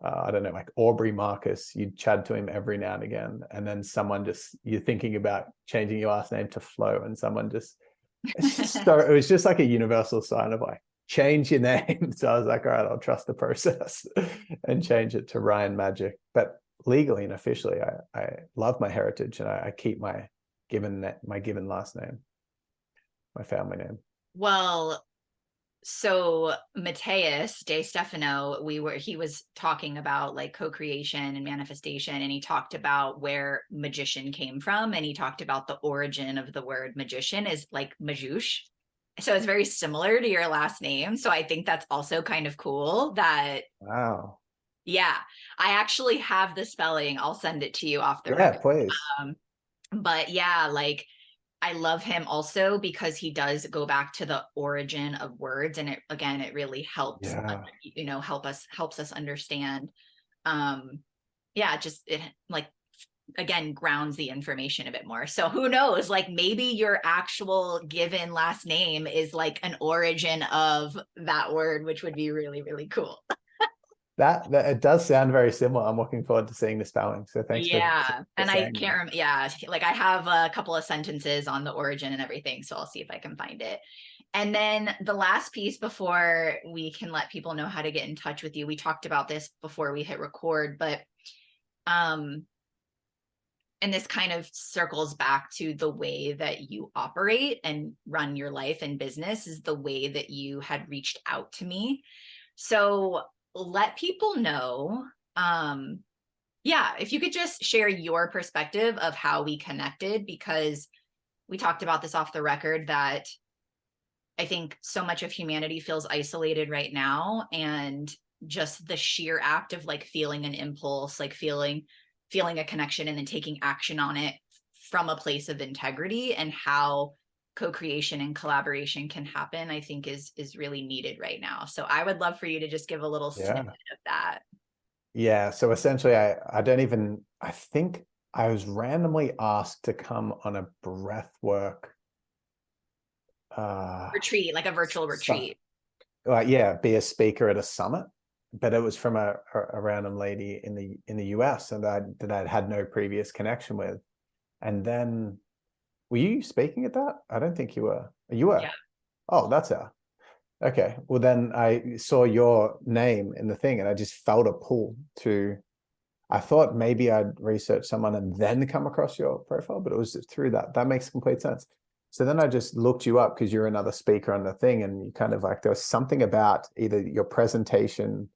I don't know, like Aubrey Marcus, you'd chat to him every now and again. And then someone just, you're thinking about changing your last name to Flo, and someone just, it's just so, it was just like a universal sign of like, change your name. So I was like, all right, I'll trust the process and change it to Ryan Magic. But legally and officially, I love my heritage, and I keep my given last name, my family name. Well, so Mateus De Stefano, he was talking about like co-creation and manifestation, and he talked about where magician came from, and he talked about the origin of the word magician is like majush. So it's very similar to your last name. So I think that's also kind of cool that, Wow. yeah, I actually have the spelling. I'll send it to you off the Yeah, record. please. But yeah, like I love him also because he does go back to the origin of words, and it again, it really helps, Yeah. helps us understand. Um, yeah, just it like again grounds the information a bit more. So who knows? Like maybe your actual given last name is like an origin of that word, which would be really really cool. That it does sound very similar. I'm looking forward to seeing the spelling. So thanks Yeah, for and I saying can't that. remember. Yeah, like I have a couple of sentences on the origin and everything, so I'll see if I can find it. And then the last piece before we can let people know how to get in touch with you, we talked about this before we hit record, but um, and this kind of circles back to the way that you operate and run your life and business is the way that you had reached out to me. So let people know. Yeah, if you could just share your perspective of how we connected, because we talked about this off the record that I think so much of humanity feels isolated right now. And just the sheer act of like feeling an impulse, like feeling a connection and then taking action on it from a place of integrity, and how co-creation and collaboration can happen, I think is really needed right now. So I would love for you to just give a little snippet Yeah. of that. Yeah. So essentially, I don't even, I think I was randomly asked to come on a breath work uh Retreat, like a virtual stuff. retreat. Like, yeah, be a speaker at a summit. But it was from a random lady in the US, and I'd had no previous connection with. And then were you speaking at that? I don't think you were. You were. Yeah. Oh, that's her. Okay. Well, then I saw your name in the thing, and I just felt a pull to. I thought maybe I'd research someone and then come across your profile, but it was through that. That makes complete sense. So then I just looked you up because you're another speaker on the thing, and you kind of like, there was something about either your presentation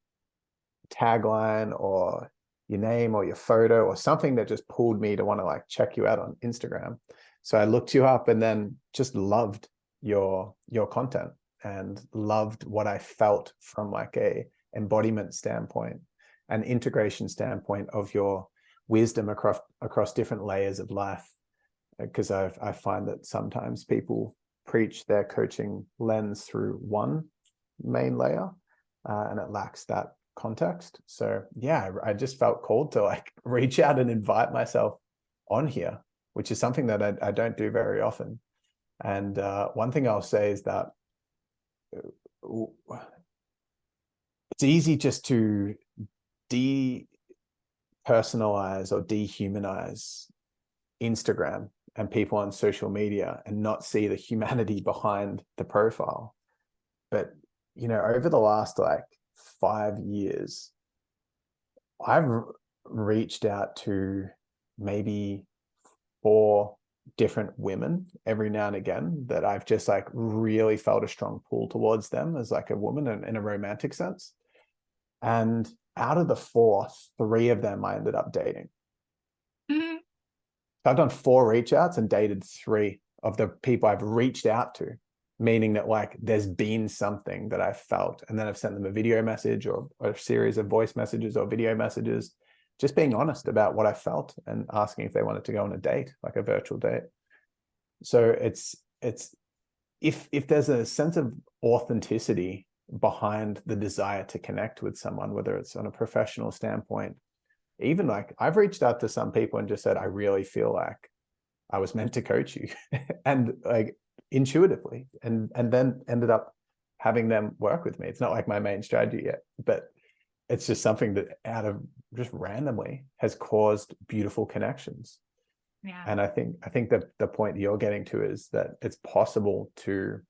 tagline or your name or your photo or something that just pulled me to want to like check you out on Instagram. So I looked you up and then just loved your content and loved what I felt from like a embodiment standpoint and integration standpoint of your wisdom across different layers of life. Because I find that sometimes people preach their coaching lens through one main layer, and it lacks that context. So yeah, I just felt called to like reach out and invite myself on here, which is something that I don't do very often. And one thing I'll say is that it's easy just to depersonalize or dehumanize Instagram and people on social media and not see the humanity behind the profile. But over the last like 5 years, I've reached out to maybe 4 different women every now and again that I've just like really felt a strong pull towards them as like a woman in a romantic sense. And out of the 4, 3 of them I ended up dating. Mhm. I've done 4 reach outs and dated 3. of the people I've reached out to, meaning that like there's been something that I've felt, and then I've sent them a video message or a series of voice messages or video messages, just being honest about what I felt and asking if they wanted to go on a date, like a virtual date. So it's if there's a sense of authenticity behind the desire to connect with someone, whether it's on a professional standpoint, even like I've reached out to some people and just said, I really feel like I was meant to coach you and like intuitively, and then ended up having them work with me. It's not like my main strategy yet, but it's just something that out of just randomly has caused beautiful connections. Yeah. And I think that the point that you're getting to is that it's possible to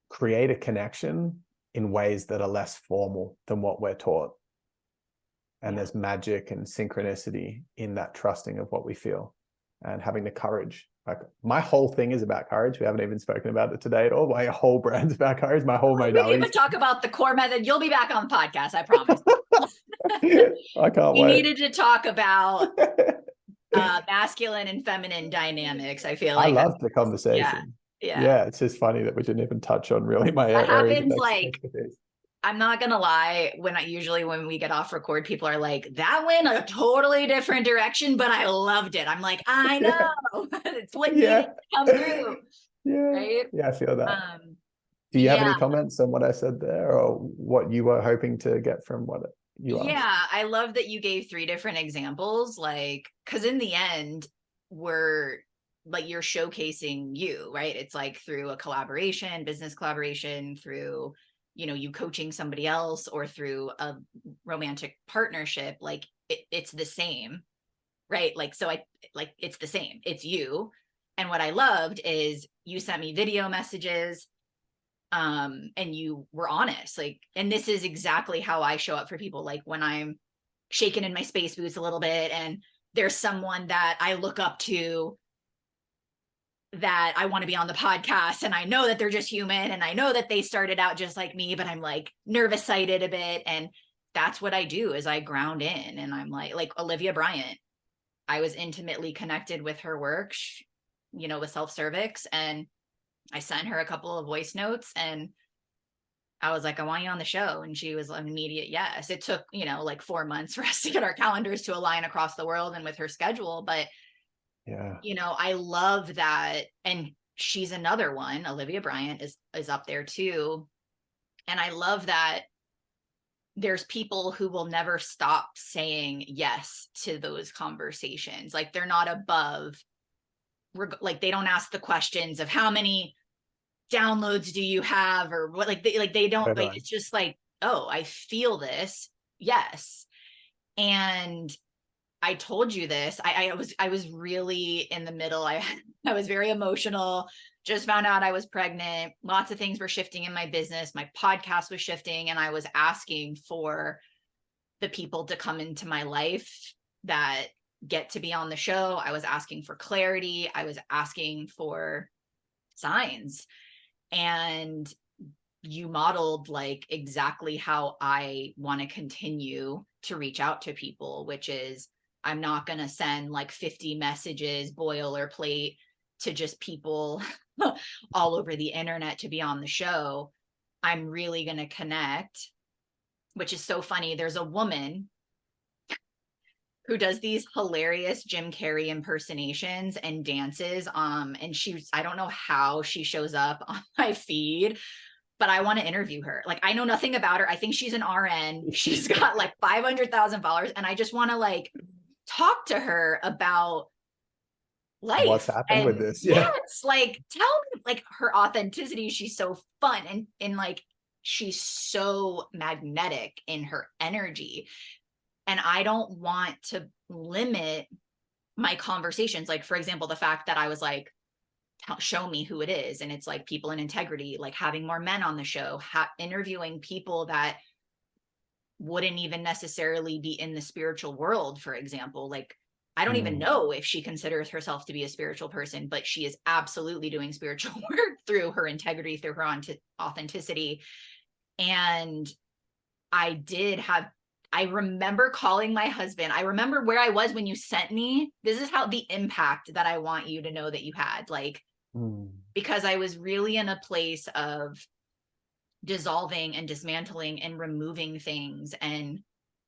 create a connection in ways that are less formal than what we're taught. And there's magic and synchronicity in that trusting of what we feel and having the courage. Like my whole thing is about courage. We haven't even spoken about it today at all. My whole brand's about courage. My whole modality. We could talk about the Cor Method. You'll be back on the podcast, I promise. I can't we wait. needed to talk about masculine and feminine dynamics. I feel like I love the conversation. Yeah, it's just funny that we didn't even touch on really my areas. Happens like I'm not gonna lie, when we get off record, people are like, that went a totally different direction, but I loved it. I'm like, I know. It's what needed to come through. Yeah. Right? Yeah, I feel that. Do you have any comments on what I said there, or what you were hoping to get from what you asked? Yeah, I love that you gave 3 different examples, like, because in the end, we're like, you're showcasing you, right? It's like through a collaboration, business collaboration, through you coaching somebody else, or through a romantic partnership, like it's the same, right? Like, so it's the same, it's you. And what I loved is you sent me video messages, and you were honest, like, and this is exactly how I show up for people. Like when I'm shaking in my space boots a little bit, and there's someone that I look up to that I want to be on the podcast, and I know that they're just human, and I know that they started out just like me, but I'm like nervous sighted a bit. And that's what I do, is I ground in, and I'm like Olivia Bryant. I was intimately connected with her work, with Self Cervix, and I sent her a couple of voice notes, and I was like, I want you on the show. And she was an immediate yes. It took, like 4 months for us to get our calendars to align across the world and with her schedule. But I love that. And she's another one. Olivia Bryant is up there too. And I love that there's people who will never stop saying yes to those conversations. Like they're not above, like they don't ask the questions of how many downloads do you have, or what, they don't, like, it's just like, oh, I feel this. Yes. And I told you this. I was really in the middle. I was very emotional. Just found out I was pregnant. Lots of things were shifting in my business. My podcast was shifting, and I was asking for the people to come into my life that get to be on the show. I was asking for clarity. I was asking for signs. And you modeled like exactly how I want to continue to reach out to people, which is, I'm not going to send like 50 messages boilerplate to just people all over the internet to be on the show. I'm really going to connect, which is so funny. There's a woman who does these hilarious Jim Carrey impersonations and dances. And I don't know how she shows up on my feed, but I want to interview her. Like, I know nothing about her. I think she's an RN. She's got like 500,000 followers. And I just want to like talk to her about life. What's happened with this? Yeah. It's like, tell me, like, her authenticity. She's so fun. And like, she's so magnetic in her energy. And I don't want to limit my conversations. Like, for example, the fact that I was like, show me who it is. And it's like people in integrity, like having more men on the show, interviewing people that wouldn't even necessarily be in the spiritual world, for example. Like, I don't even know if she considers herself to be a spiritual person, but she is absolutely doing spiritual work through her integrity, through her authenticity. And I did have I remember calling my husband. I remember where I was when you sent me. This is how the impact that I want you to know that you had, like, because I was really in a place of dissolving and dismantling and removing things and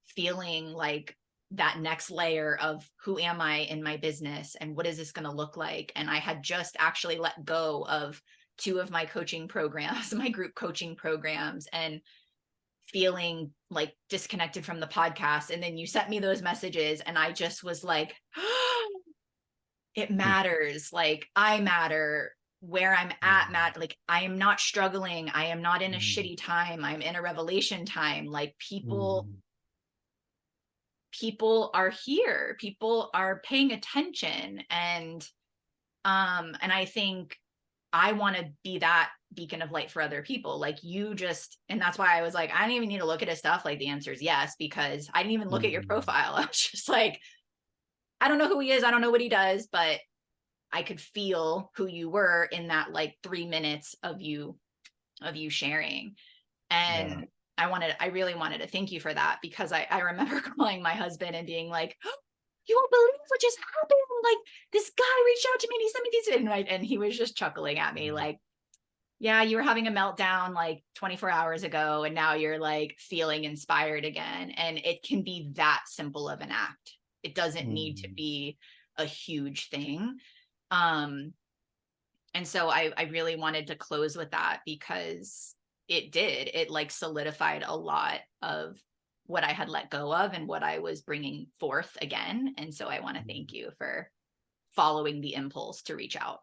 feeling like that next layer of who am I in my business and what is this going to look like. And I had just actually let go of 2 of my coaching programs, my group coaching programs, and feeling like disconnected from the podcast. And then you sent me those messages and I just was like, it matters. Like, I matter. Where I'm at, Matt, like, I am not struggling. I am not in a shitty time. I'm in a revelation time. Like, people are here. People are paying attention. And I think I want to be that beacon of light for other people. Like, you just, and that's why I was like, I don't even need to look at his stuff. Like, the answer is yes, because I didn't even look at your profile. I was just like, I don't know who he is. I don't know what he does, but I could feel who you were in that like 3 minutes of you sharing. And I really wanted to thank you for that, because I remember calling my husband and being like, oh, you won't believe what just happened. Like, this guy reached out to me and he sent me these, and he was just chuckling at me like, yeah, you were having a meltdown like 24 hours ago, and now you're like feeling inspired again. And it can be that simple of an act. It doesn't need to be a huge thing. And so I really wanted to close with that, because it like solidified a lot of what I had let go of and what I was bringing forth again. And so I want to thank you for following the impulse to reach out.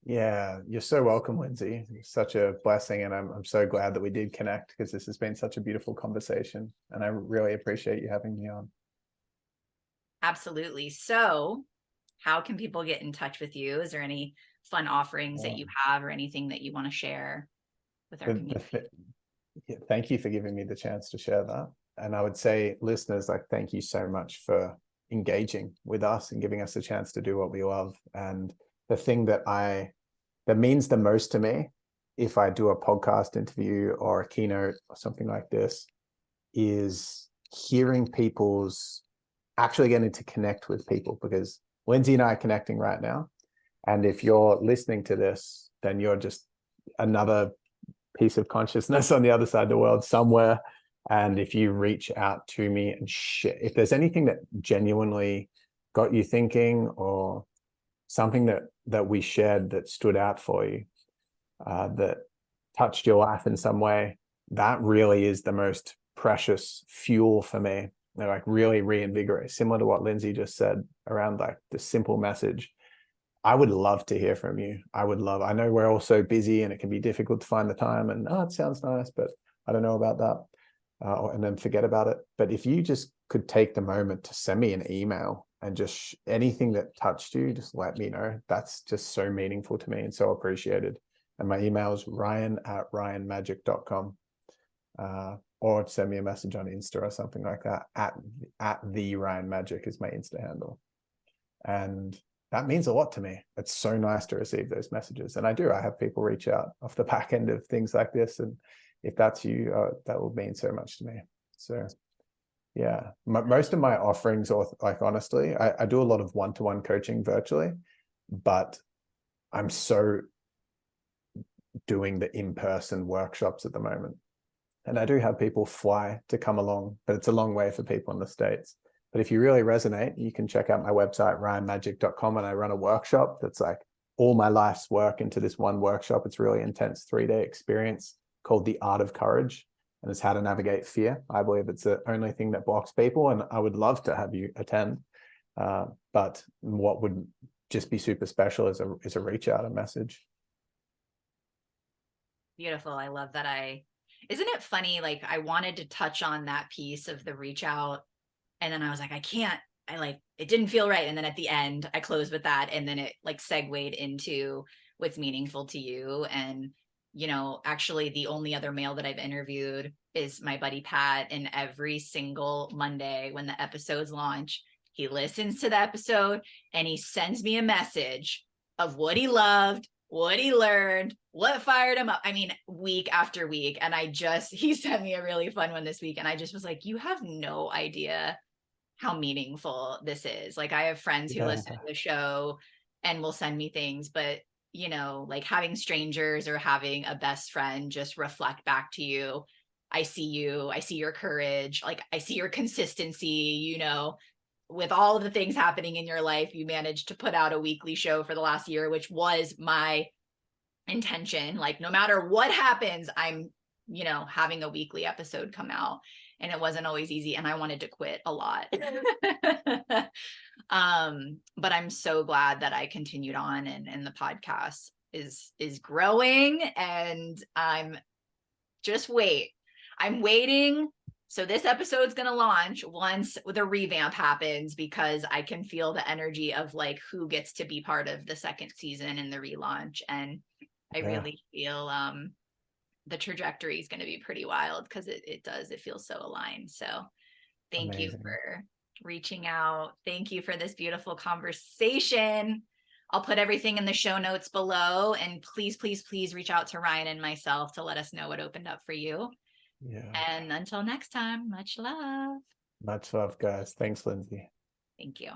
Yeah, you're so welcome, Lindsay. It's such a blessing, and I'm so glad that we did connect, because this has been such a beautiful conversation, and I really appreciate you having me on. Absolutely. So, how can people get in touch with you? Is there any fun offerings that you have, or anything that you want to share with our community? Thank you for giving me the chance to share that. And I would say, listeners, like, thank you so much for engaging with us and giving us a chance to do what we love. And the thing that means the most to me, if I do a podcast interview or a keynote or something like this, is hearing people's actually getting to connect with people, because Lindsay and I are connecting right now. And if you're listening to this, then you're just another piece of consciousness on the other side of the world somewhere. And if you reach out to me and if there's anything that genuinely got you thinking, or something that we shared that stood out for you, that touched your life in some way, that really is the most precious fuel for me. They're like really reinvigorate, similar to what Lindsay just said around like the simple message. I would love to hear from you. I know we're all so busy and it can be difficult to find the time, and it sounds nice, but I don't know about that. And then forget about it. But if you just could take the moment to send me an email and just anything that touched you, just let me know. That's just so meaningful to me and so appreciated. And my email is ryan@ryanmagic.com. Or send me a message on Insta or something like that. At the Ryan Magic is my Insta handle. And that means a lot to me. It's so nice to receive those messages. And I have people reach out off the back end of things like this. And if that's you, that will mean so much to me. So yeah, most of my offerings, or like, honestly, I do a lot of one-to-one coaching virtually, but I'm so doing the in-person workshops at the moment. And I do have people fly to come along, but it's a long way for people in the States. But if you really resonate, you can check out my website, ryanmagic.com, and I run a workshop that's like all my life's work into this one workshop. It's really intense 3-day experience called The Art of Courage, and it's how to navigate fear. I believe it's the only thing that blocks people, and I would love to have you attend. But what would just be super special is a reach out, a message. Beautiful. I love that. Isn't it funny? Like, I wanted to touch on that piece of the reach out, and then I was like, it didn't feel right. And then at the end I closed with that. And then it like segued into what's meaningful to you. And, actually the only other male that I've interviewed is my buddy Pat. And every single Monday when the episodes launch, he listens to the episode and he sends me a message of what he loved, what he learned, what fired him up. I mean, week after week. And he sent me a really fun one this week. And I just was like, you have no idea how meaningful this is. Like, I have friends who listen to the show and will send me things, but you know, like having strangers or having a best friend just reflect back to you. I see you, I see your courage, like I see your consistency, you know, with all of the things happening in your life, you managed to put out a weekly show for the last year, which was my intention. Like, no matter what happens, I'm, you know, having a weekly episode come out. And it wasn't always easy. And I wanted to quit a lot. But I'm so glad that I continued on, and the podcast is growing, and I'm waiting. So this episode's going to launch once the revamp happens, because I can feel the energy of like who gets to be part of the second season and the relaunch. And I really feel the trajectory is going to be pretty wild, because it feels so aligned. So thank you for reaching out. Thank you for this beautiful conversation. I'll put everything in the show notes below, and please, please, please reach out to Ryan and myself to let us know what opened up for you. Yeah. And until next time, much love. Much love, guys. Thanks, Lindsay. Thank you.